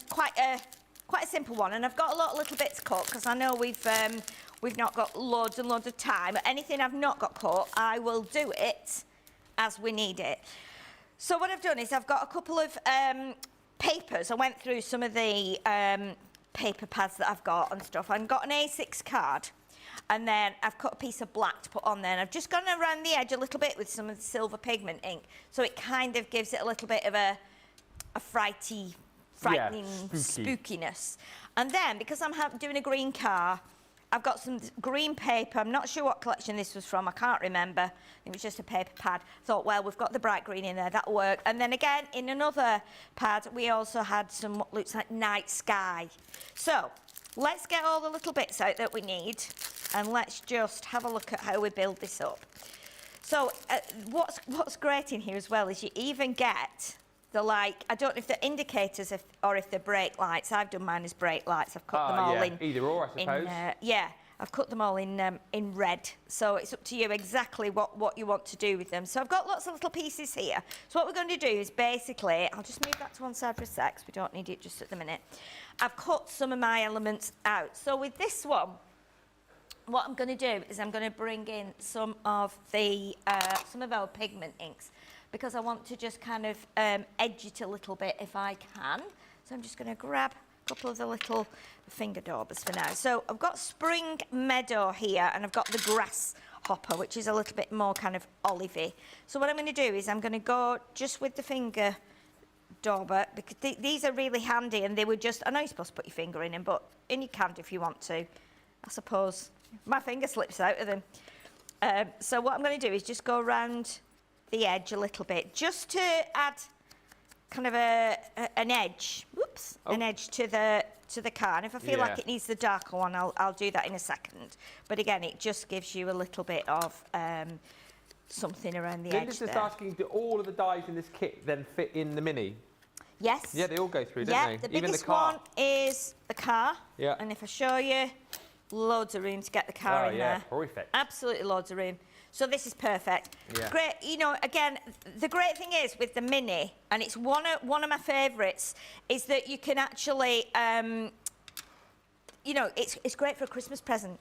quite a simple one, and I've got a lot of little bits cut because I know we've not got loads and loads of time. Anything I've not got cut, I will do it as we need it. So what I've done is I've got a couple of papers. I went through some of the paper pads that I've got and stuff. I've got an A6 card, and then I've cut a piece of black to put on there. And I've just gone around the edge a little bit with some of the silver pigment ink, so it kind of gives it a little bit of a frightening spookiness. And then, because I'm doing a green car, I've got some green paper. I'm not sure what collection this was from. I can't remember. It was just a paper pad. Thought, well, we've got the bright green in there. That'll work. And then again, in another pad, we also had some what looks like night sky. So let's get all the little bits out that we need, and let's just have a look at how we build this up. So what's great in here as well is you even get the, like, I don't know if they're indicators or if they're brake lights. I've done mine as brake lights. I've cut them all in. Either or, I suppose. Yeah, I've cut them all in red. So it's up to you exactly what you want to do with them. So I've got lots of little pieces here. So what we're going to do is basically, I'll just move that to one side for a sec, 'cause we don't need it just at the minute. I've cut some of my elements out. So with this one, what I'm going to do is I'm going to bring in some of our pigment inks, because I want to just kind of edge it a little bit if I can. So I'm just going to grab a couple of the little finger daubers for now. So I've got Spring Meadow here, and I've got the Grasshopper, which is a little bit more kind of olivey. So what I'm going to do is I'm going to go just with the finger dauber, because these are really handy, and they were just, I know you're supposed to put your finger in them, and you can if you want to. I suppose my finger slips out of them. So what I'm going to do is just go around the edge a little bit, just to add kind of an edge. Whoops, an edge to the car. And if I feel like it needs the darker one, I'll do that in a second. But again, it just gives you a little bit of something around the edge. Linda's just asking, do all of the dies in this kit then fit in the Mini? Yes. Yeah, they all go through, don't they? The biggest one is the car. Yeah. And if I show you, loads of room to get the car in there. Perfect. Absolutely loads of room. So this is perfect. Yeah. Great, you know, again, the great thing is with the Mini, and it's one of my favourites, is that you can actually, you know, it's great for a Christmas present.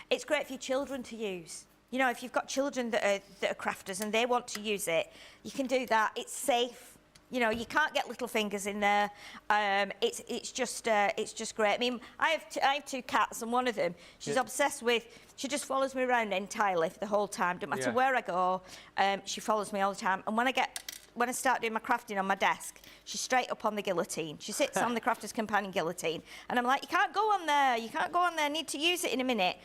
It's great for your children to use. You know, if you've got children that are crafters and they want to use it, you can do that. It's safe. You know, you can't get little fingers in there. It's just great. I mean, I have 2 cats, and one of them, she's obsessed with. She just follows me around entirely for the whole time. Don't matter where I go, she follows me all the time. And when I start doing my crafting on my desk, she's straight up on the guillotine. She sits on the Crafter's Companion guillotine, and I'm like, you can't go on there. You can't go on there. I need to use it in a minute.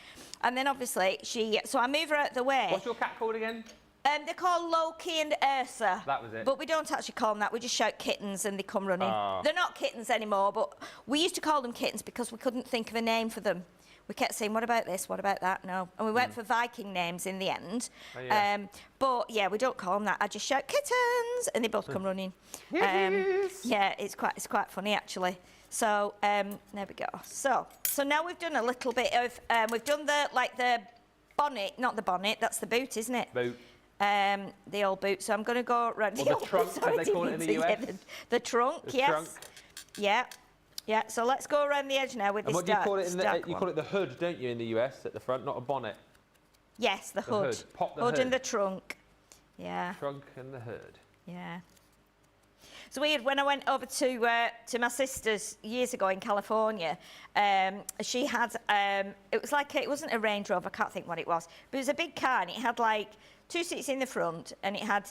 And then obviously so I move her out the way. What's your cat called again? They're called Loki and Ursa. That was it. But we don't actually call them that. We just shout kittens and they come running. Oh. They're not kittens anymore, but we used to call them kittens because we couldn't think of a name for them. We kept saying, what about this? What about that? No. And we went for Viking names in the end. Oh, yeah. But yeah, we don't call them that. I just shout kittens and they both come running. Yes. Yeah, it's quite funny actually. So there we go. So now we've done a little bit of, we've done the bonnet, not the bonnet, that's the boot, isn't it? Boot. The old boot. So I'm going to go around the trunk, as they call it in the US. The trunk, yes. Trunk. Yeah. Yeah, so let's go around the edge now with And this what do you call it in dark you call it the hood, don't you, in the US, at the front, not a bonnet? Yes, the hood. Pop the hood hood. and the trunk. Yeah. Trunk and the hood. Yeah. It's weird, when I went over to my sister's years ago in California, she had, it was like, it wasn't a Range Rover, I can't think what it was, but it was a big car and it had like 2 seats in the front and it had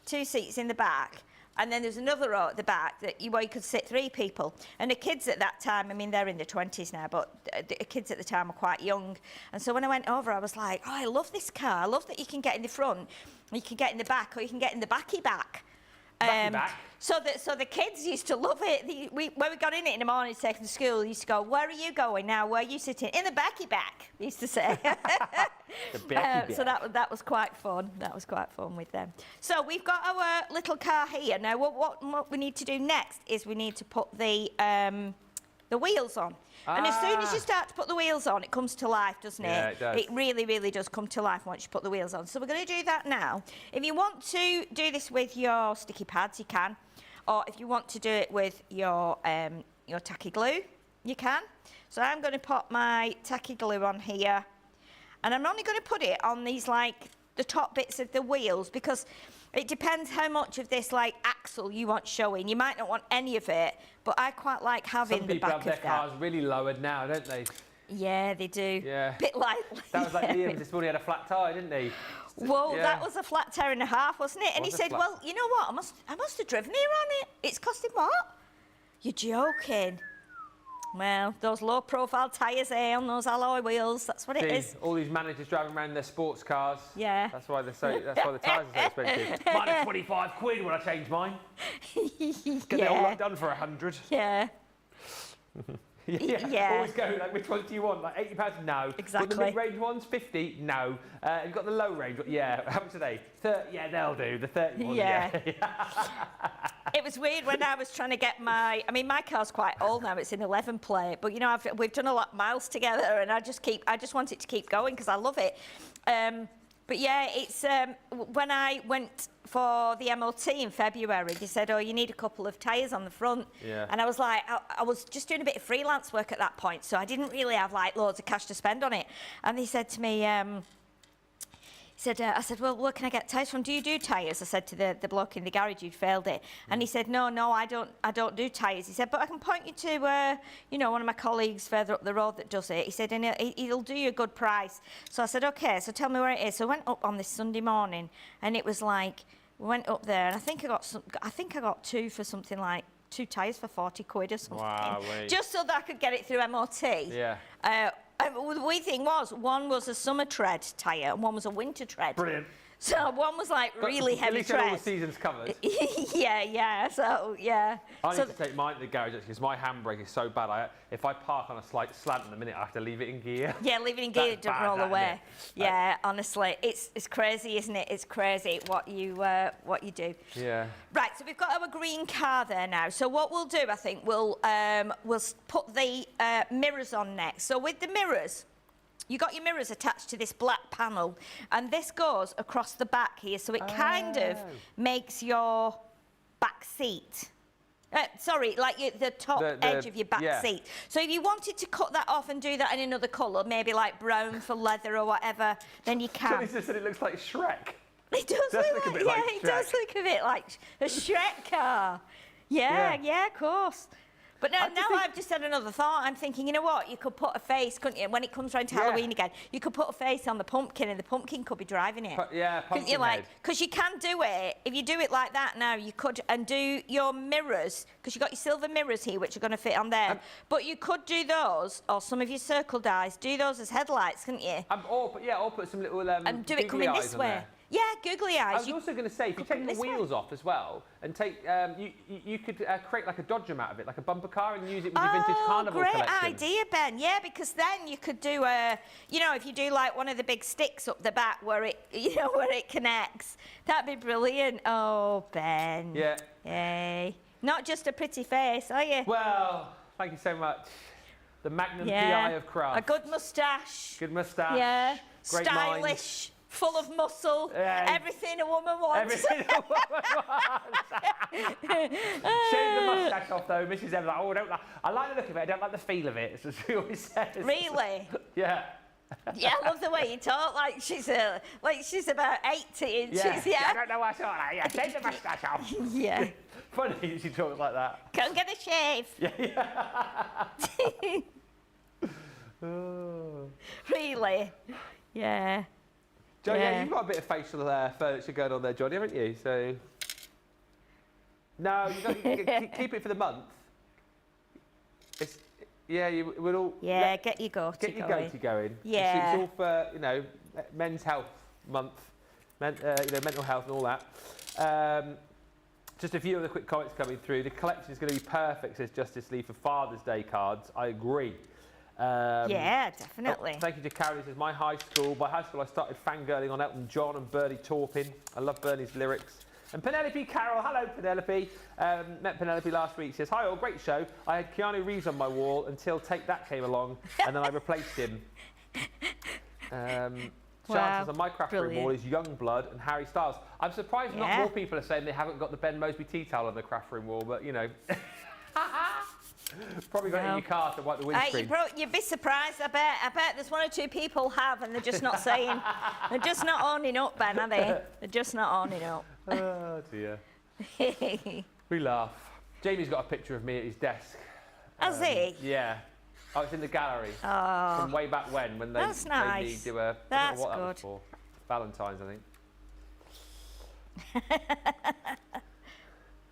2 seats in the back. And then there's another row at the back where you could sit 3 people. And the kids at that time, I mean, they're in their 20s now, but the kids at the time were quite young. And so when I went over, I was like, oh, I love this car. I love that you can get in the front, you can get in the back, or you can get in the backy back. Back. So the kids used to love it. When we got in it in the morning to take them to school, they used to go, where are you going now? Where are you sitting? In the backy back, they used to say. The backy back. So that was quite fun. That was quite fun with them. So we've got our little car here. Now what we need to do next is we need to put the wheels on. And as soon as you start to put the wheels on, it comes to life, doesn't it? Yeah, it does. It really, really does come to life once you put the wheels on. So we're going to do that now. If you want to do this with your sticky pads, you can. Or if you want to do it with your tacky glue, you can. So I'm going to put my tacky glue on here. And I'm only going to put it on these, like, the top bits of the wheels, because it depends how much of this, like, axle you want showing. You might not want any of it, but I quite like having the back of that. Some people have their cars really lowered now, don't they? Yeah, they do. Yeah. Bit like... That was like Liam's this morning, he had a flat tyre, didn't he? Well, that was a flat tyre and a half, wasn't it? And he said, flat... well, you know what? I must have driven here on it. It's costing what? You're joking. Well, those low-profile tyres there on those alloy wheels, that's what it is. All these managers driving around in their sports cars. Yeah. That's why the tyres are so expensive. Mine are 25 quid when I change mine. Get it all done for 100. Yeah. Yeah. Always go, like, which ones do you want? Like £80? No. Exactly. Got the mid-range ones? 50? No. You've got the low range? Yeah. How much are they? 30? Yeah, they'll do. The 30 ones? Yeah. It was weird when I was trying to get my car's quite old now, it's an 11 plate, but you know, we've done a lot of miles together and I just want it to keep going because I love it. But yeah, it's when I went for the MOT in February, they said, oh, you need a couple of tyres on the front. Yeah. And I was like, I was just doing a bit of freelance work at that point, so I didn't really have like loads of cash to spend on it. And they said to me, I said, well, where can I get tyres from? Do you do tyres? I said to the bloke in the garage who'd failed it. And he said, no, I don't do tyres. He said, but I can point you to, one of my colleagues further up the road that does it. He said, and he'll do you a good price. So I said, okay, so tell me where it is. So I went up on this Sunday morning, and it was like, we went up there, and I think I got 2 for something like 2 tyres for 40 quid or something. Wow, just so that I could get it through MOT. Yeah. The weird thing was, one was a summer tread tyre and one was a winter tread. Brilliant. So one was like really heavy tread. All the seasons covered. yeah. So yeah. I need to take mine to the garage because my handbrake is so bad. If I park on a slight slant in a minute, I have to leave it in gear. Yeah, leave it in gear, don't roll away. Yeah, honestly, it's crazy, isn't it? It's crazy what you do. Yeah. Right, so we've got our green car there now. So what we'll do, I think, we'll put the mirrors on next. So with the mirrors, you got your mirrors attached to this black panel, and this goes across the back here, so it kind of makes your back seat. The top edge of your back seat. So if you wanted to cut that off and do that in another colour, maybe like brown for leather or whatever, then you can. Somebody just said it looks like Shrek. It does look a bit like Shrek. It does look a bit like a Shrek car. Yeah, of course. But now I've just had another thought. I'm thinking, you know what? You could put a face, couldn't you? When it comes round to Halloween again, you could put a face on the pumpkin, and the pumpkin could be driving it. Pumpkin head. Because you can do it. If you do it like that now, you could, and do your mirrors, because you've got your silver mirrors here, which are going to fit on there. But you could do those, or some of your circle dies, do those as headlights, couldn't you? Or put some little and do it coming this way. There. Yeah, googly eyes. I was also going to say, if you take the wheels off as well, and take, you could create like a dodgem out of it, like a bumper car, and use it with your vintage carnival collection. Oh, great idea, Ben. Yeah, because then you could do if you do like one of the big sticks up the back where it connects, that'd be brilliant. Oh, Ben. Yeah. Hey, not just a pretty face, are you? Well, thank you so much. The Magnum PI of craft. A good moustache. Good moustache. Yeah. Great stylish, minds. full of muscle, everything a woman wants. Everything a woman wants. Shave the moustache off though. Mrs. Evans like, oh, I don't like. I like the look of it. I don't like the feel of it. That's what she always says. Really? Yeah. Yeah, I love the way you talk. Like she's about 80 inches. Yeah. I don't know what I thought. Like, yeah, shave the moustache off. Yeah. Funny that she talks like that. Go and get a shave. Yeah. Oh. Really? Yeah. Johnny, yeah, you've got a bit of facial furniture going on there, Johnny, haven't you? So, no, you keep it for the month. You will all. Yeah, get your goatee going. Get your goatee going. Yeah. It's all for Men's Health Month, mental health and all that. Just a few of the quick comments coming through. The collection is going to be perfect, says Justice Lee, for Father's Day cards. I agree. Yeah, definitely. Thank you to Carrie. Says, by high school, I started fangirling on Elton John and Bernie Taupin. I love Bernie's lyrics. And Penelope Carroll, hello Penelope. Met Penelope last week. Says, hi all, great show. I had Keanu Reeves on my wall until Take That came along, and then I replaced him. Chances on my craft room wall is Youngblood and Harry Styles. I'm surprised not more people are saying they haven't got the Ben Moseby tea towel on the craft room wall, but you know. Probably got it in your car to wipe the windscreen. You'd be surprised. I bet there's one or two people have, and they're just not saying. They're just not owning up, Ben, are they? They're just not owning up. Oh dear. We laugh. Jamie's got a picture of me at his desk. Has he? Yeah. Oh, it's in the gallery. Oh. From way back when they That's nice. made me do a. I don't know what that was for. Valentine's, I think.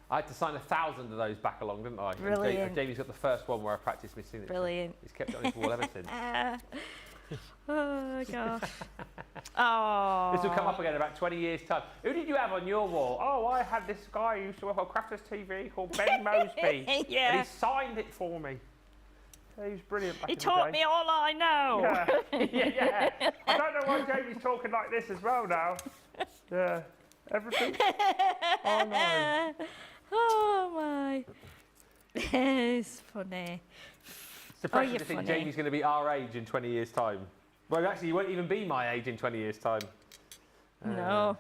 I had to sign 1,000 of those back along, didn't I? Brilliant. Jamie's got the first one where I practiced my signature. Brilliant. He's kept it on his wall ever since. Oh, gosh. Oh. This will come up again in about 20 years' time. Who did you have on your wall? Oh, I had this guy who used to work on Crafters TV called Ben Moseby. Yeah. And he signed it for me. He was brilliant back in the day. He taught me all I know. Yeah. I don't know why Jamie's talking like this as well now. Yeah. Everything. Oh, no. Oh, my. It's funny. It's depressing to think Jamie's going to be our age in 20 years' time. Well, actually, he won't even be my age in 20 years' time. No.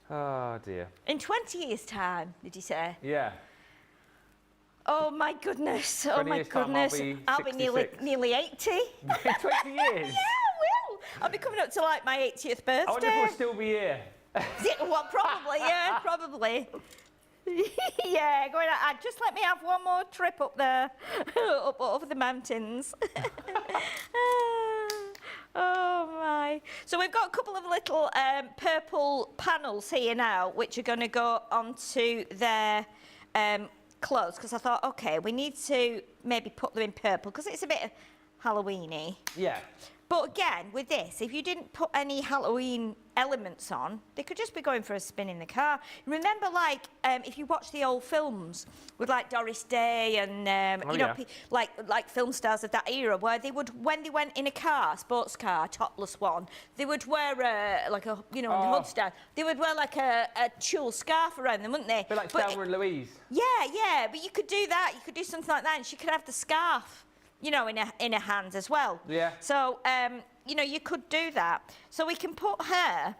Oh, dear. In 20 years' time, did you say? Yeah. Oh, my goodness. Oh, my goodness. I'll be nearly 80. 20 years? Yeah, I will. I'll be coming up to like my 80th birthday. I wonder if we'll still be here. Well, probably, yeah, probably. Yeah, going out. Just let me have one more trip up there, up over the mountains. Oh my. So we've got a couple of little purple panels here now, which are going to go onto their clothes, because I thought, okay, we need to maybe put them in purple, because it's a bit Halloween-y. Yeah. But again, with this, if you didn't put any Halloween elements on, they could just be going for a spin in the car. Remember, like, if you watch the old films with, like, Doris Day and, like film stars of that era, where they would, when they went in a car, sports car, topless one, they would wear, like a, in the hood stand, they would wear, like, a tulle scarf around them, wouldn't they? A bit like Thelma and Louise. Yeah, but you could do that. You could do something like that, and she could have the scarf, in her hands as well. Yeah. So, you could do that. So we can put her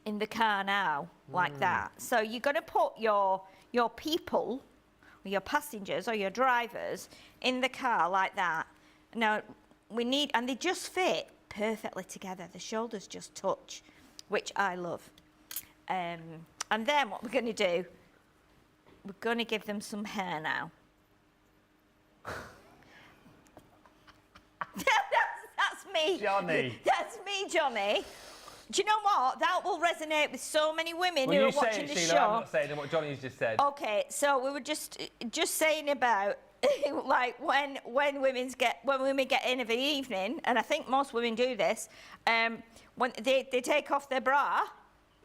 in the car now, like that. So you're going to put your people, or your passengers, or your drivers in the car like that. Now, and they just fit perfectly together. The shoulders just touch, which I love. And then what we're going to do, we're going to give them some hair now. That's me. Johnny. That's me, Johnny. Do you know what? That will resonate with so many women who are watching the show. I'm not saying what Johnny's just said. Okay, so we were just saying about like when women get in of an evening, and I think most women do this, when they take off their bra,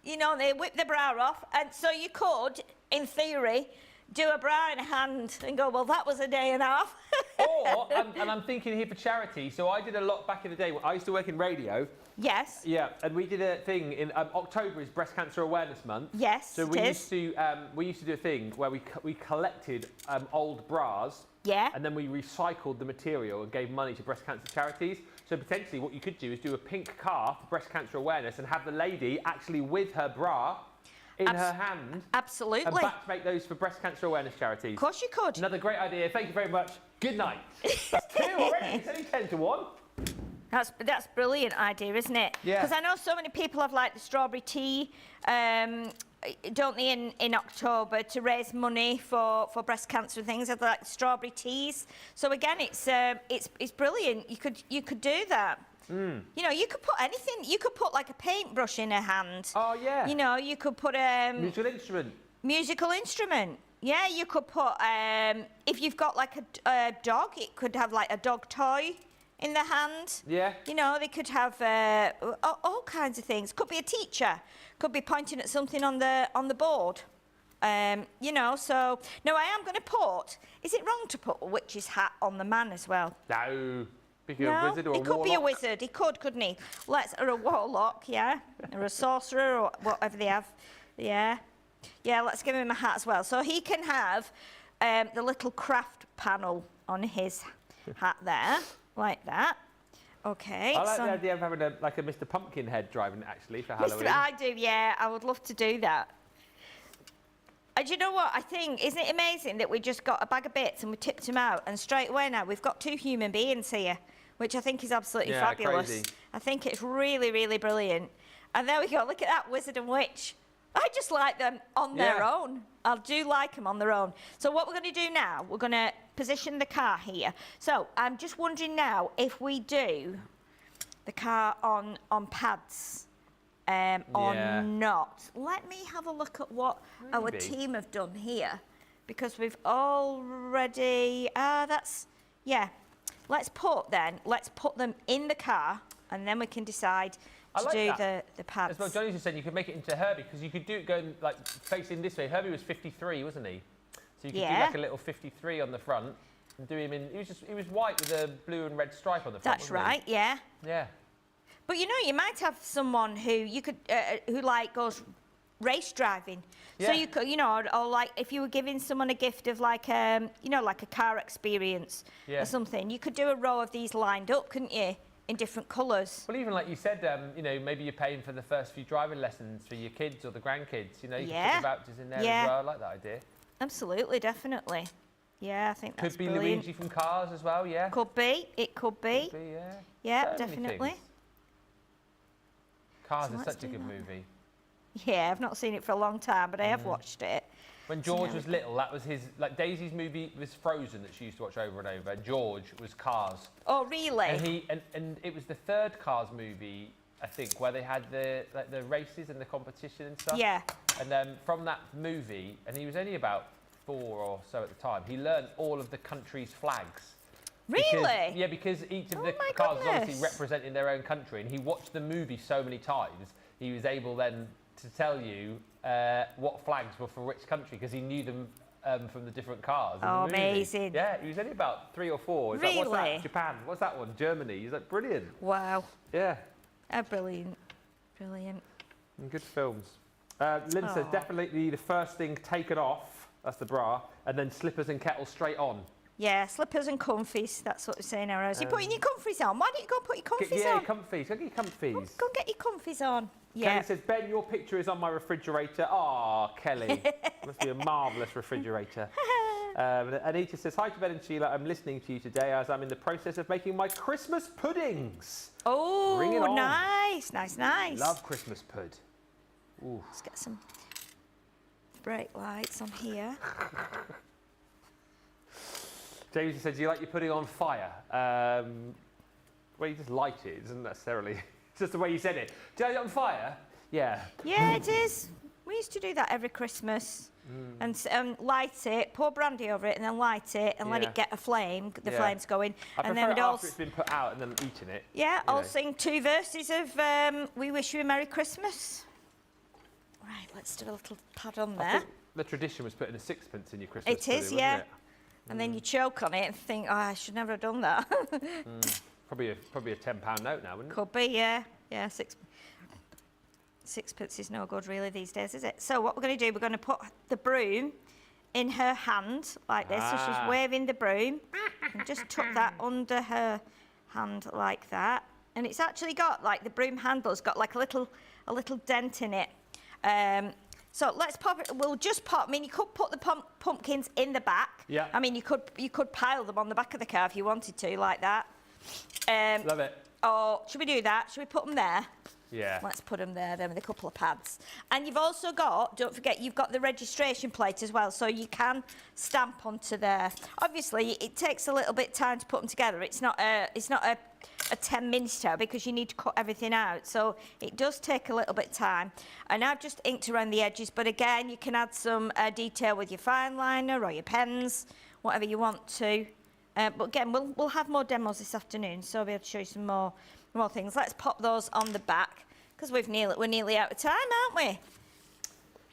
they whip the bra off, and so you could, in theory, do a bra in a hand and go, well, that was a day and a half. Or, and I'm thinking here for charity, so I did a lot back in the day. I used to work in radio. Yes. Yeah, and we did a thing in October is Breast Cancer Awareness Month. Yes, so we used to do a thing where we collected old bras. Yeah. And then we recycled the material and gave money to breast cancer charities. So potentially what you could do is do a pink car for breast cancer awareness and have the lady actually with her bra in her hand. Absolutely. And back to make those for breast cancer awareness charities. Of course you could. Another great idea. Thank you very much. Good night. That's 2 already. It's only 10 to 1. That's a brilliant idea, isn't it? Yeah. Because I know so many people have like the strawberry tea, don't they, in October to raise money for breast cancer and things. Have like strawberry teas. So again, it's brilliant. You could do that. You know, you could put anything. You could put like a paintbrush in her hand. Oh yeah. You know, you could put musical instrument. Musical instrument. Yeah, you could put if you've got like a dog, it could have like a dog toy in the hand. Yeah. You know, they could have all kinds of things. Could be a teacher. Could be pointing at something on the board. You know, so no, I am going to put. Is it wrong to put a witch's hat on the man as well? No. No, A wizard or a he could warlock? be a wizard. He could, couldn't he? Or a warlock, yeah, or a sorcerer, or whatever they have. Yeah, yeah. Let's give him a hat as well, so he can have the little craft panel on his hat there, like that. Okay. I like the idea of having a Mr. Pumpkinhead driving it actually for Halloween. I do, yeah. I would love to do that. And you know what? I think, isn't it amazing that we just got a bag of bits and we tipped them out, and straight away now we've got 2 human beings here, which I think is absolutely fabulous. Crazy. I think it's really, really brilliant. And there we go. Look at that wizard and witch. I just like them on their own. I do like them on their own. So what we're going to do now, we're going to position the car here. So I'm just wondering now if we do the car on pads. Or not. Let me have a look at what our team have done here, because we've already. Let's put them in the car, and then we can decide to do the pads. As well, Johnny just said you could make it into Herbie, because you could do it going like facing this way. Herbie was 53, wasn't he? So you could do like a little 53 on the front and do him in. He was white with a blue and red stripe on the front. That's right. Yeah. Yeah. But you know, you might have someone who you could who like goes race driving. Yeah. So you could, you know, or like if you were giving someone a gift of like you know, like a car experience or something, you could do a row of these lined up, couldn't you, in different colours? Well, even like you said, you know, maybe you're paying for the first few driving lessons for your kids or the grandkids. You know, you can put the vouchers in there as well. I like that idea. Absolutely, definitely. Yeah, I think that's brilliant. Could be brilliant. Luigi from Cars as well. Yeah. Could be. It could be. Could be, yeah. Yeah, So many definitely. things. Cars So is let's such a do good that. movie. Yeah, I've not seen it for a long time, but I have watched it. When George was little, that was his, like Daisy's movie was Frozen that she used to watch over and over. George was Cars. Oh, really? And it was the third Cars movie, I think, where they had the races and the competition and stuff. Yeah. And then from that movie, and he was only about 4 or so at the time, he learned all of the country's flags. Really? Because each of the my cars was goodness. obviously representing their own country, and he watched the movie so many times, he was able then to tell you what flags were for which country, because he knew them from the different cars. Oh, in the movie. amazing. Yeah, he was only about 3 or 4. He's Really? like, what's that? Japan. What's that one? Germany. He's like, brilliant. Wow. Yeah. Oh, brilliant. Brilliant. And good films. Lynn says, definitely the first thing taken off, that's the bra, and then slippers and kettle straight on. Yeah, slippers and comfies. That's what we're saying now, Rose. You're putting your comfies on. Why don't you go and put your comfies on? Comfies. Go get your comfies. Go and get your comfies on. Yeah. Kelly says, Ben, your picture is on my refrigerator. Ah, Kelly. Must be a marvellous refrigerator. Anita says, hi to Ben and Sheila. I'm listening to you today as I'm in the process of making my Christmas puddings. Oh, Bring it on. nice, nice, nice. Love Christmas pud. Ooh. Let's get some brake lights on here. James said, do you like your pudding on fire? Well, you just light it. It doesn't necessarily... It's just the way you said it. Do you like it on fire? Yeah. Yeah, it is. We used to do that every Christmas. And light it, pour brandy over it, and then light it, and let it get a flame, the flames going. I and prefer then it after it's been put out and then eating it. Yeah, I'll sing 2 verses of We Wish You a Merry Christmas. Right, let's do a little pad on there. I think the tradition was putting a sixpence in your Christmas It is, pudding, yeah. wasn't it? And then you choke on it and think, oh, I should never have done that. Probably a £10 note now, wouldn't it? Could be, yeah. Yeah, sixpence is no good really these days, is it? So what we're going to do, we're going to put the broom in her hand like this. So she's waving the broom and just tuck that under her hand like that. And it's actually got, like, the broom handle's got like a little dent in it. So let's pop it. We'll just pop. I mean, you could put the pumpkins in the back. Yeah. I mean, you could pile them on the back of the car if you wanted to, like that. Love it. Or should we do that? Should we put them there? Yeah. Let's put them there then with a couple of pads. And you've also got, don't forget, you've got the registration plate as well, so you can stamp onto there. Obviously, it takes a little bit of time to put them together. It's not a 10-minute because you need to cut everything out, so it does take a little bit of time. And I've just inked around the edges, but again, you can add some detail with your fine liner or your pens, whatever you want to. But again, we'll have more demos this afternoon, so I'll be able to show you some more things. Let's pop those on the back because we're nearly out of time, aren't we?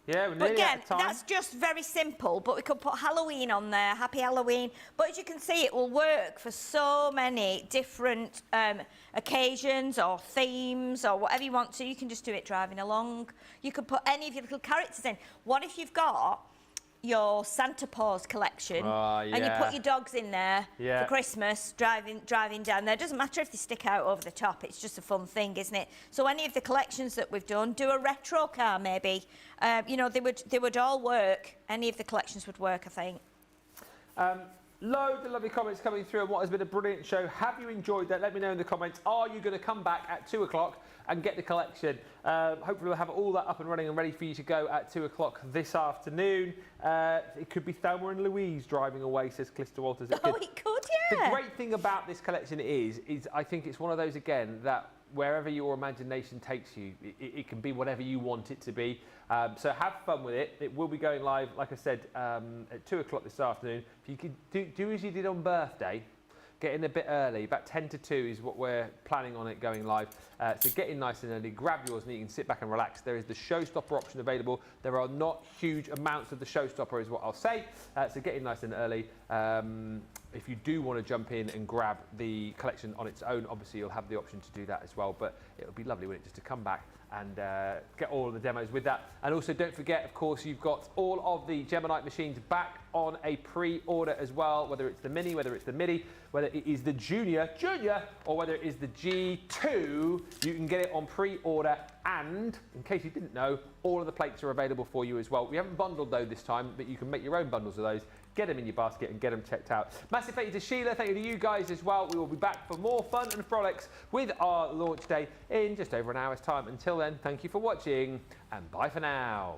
Yeah, we're nearly out of time. That's just very simple, but we could put Halloween on there, Happy Halloween. But as you can see, it will work for so many different occasions or themes or whatever you want to. You can just do it driving along. You could put any of your little characters in. What if you've got your Santa Paws collection and you put your dogs in there for Christmas, driving down there? It doesn't matter if they stick out over the top, it's just a fun thing, isn't it? So any of the collections that we've done, do a retro car maybe. You know, they would all work. Any of the collections would work, I think. Loads of lovely comments coming through on what has been a brilliant show. Have you enjoyed that? Let me know in the comments. Are you going to come back at 2 o'clock and get the collection? Hopefully we'll have all that up and running and ready for you to go at 2 o'clock this afternoon. It could be Thelma and Louise driving away, says Calista Walters. It could, yeah. The great thing about this collection is I think it's one of those, again, that wherever your imagination takes you, it can be whatever you want it to be. So have fun with it. It will be going live, like I said, at 2 o'clock this afternoon. If you could do as you did on birthday, get in a bit early. About 10 to 2 is what we're planning on it going live. So get in nice and early, grab yours and you can sit back and relax. There is the Showstopper option available. There are not huge amounts of the Showstopper is what I'll say. So get in nice and early. If you do want to jump in and grab the collection on its own, obviously you'll have the option to do that as well. But it'll be lovely, wouldn't it, just to come back and get all of the demos with that. And also don't forget, of course, you've got all of the Gemini machines back on a pre-order as well, whether it's the Mini, whether it's the Midi, whether it is the Junior, or whether it is the G2, you can get it on pre-order. And in case you didn't know, all of the plates are available for you as well. We haven't bundled though this time, but you can make your own bundles of those. Get them in your basket and get them checked out. Massive thank you to Sheila, thank you to you guys as well. We will be back for more fun and frolics with our launch day in just over an hour's time. Until then, thank you for watching and bye for now.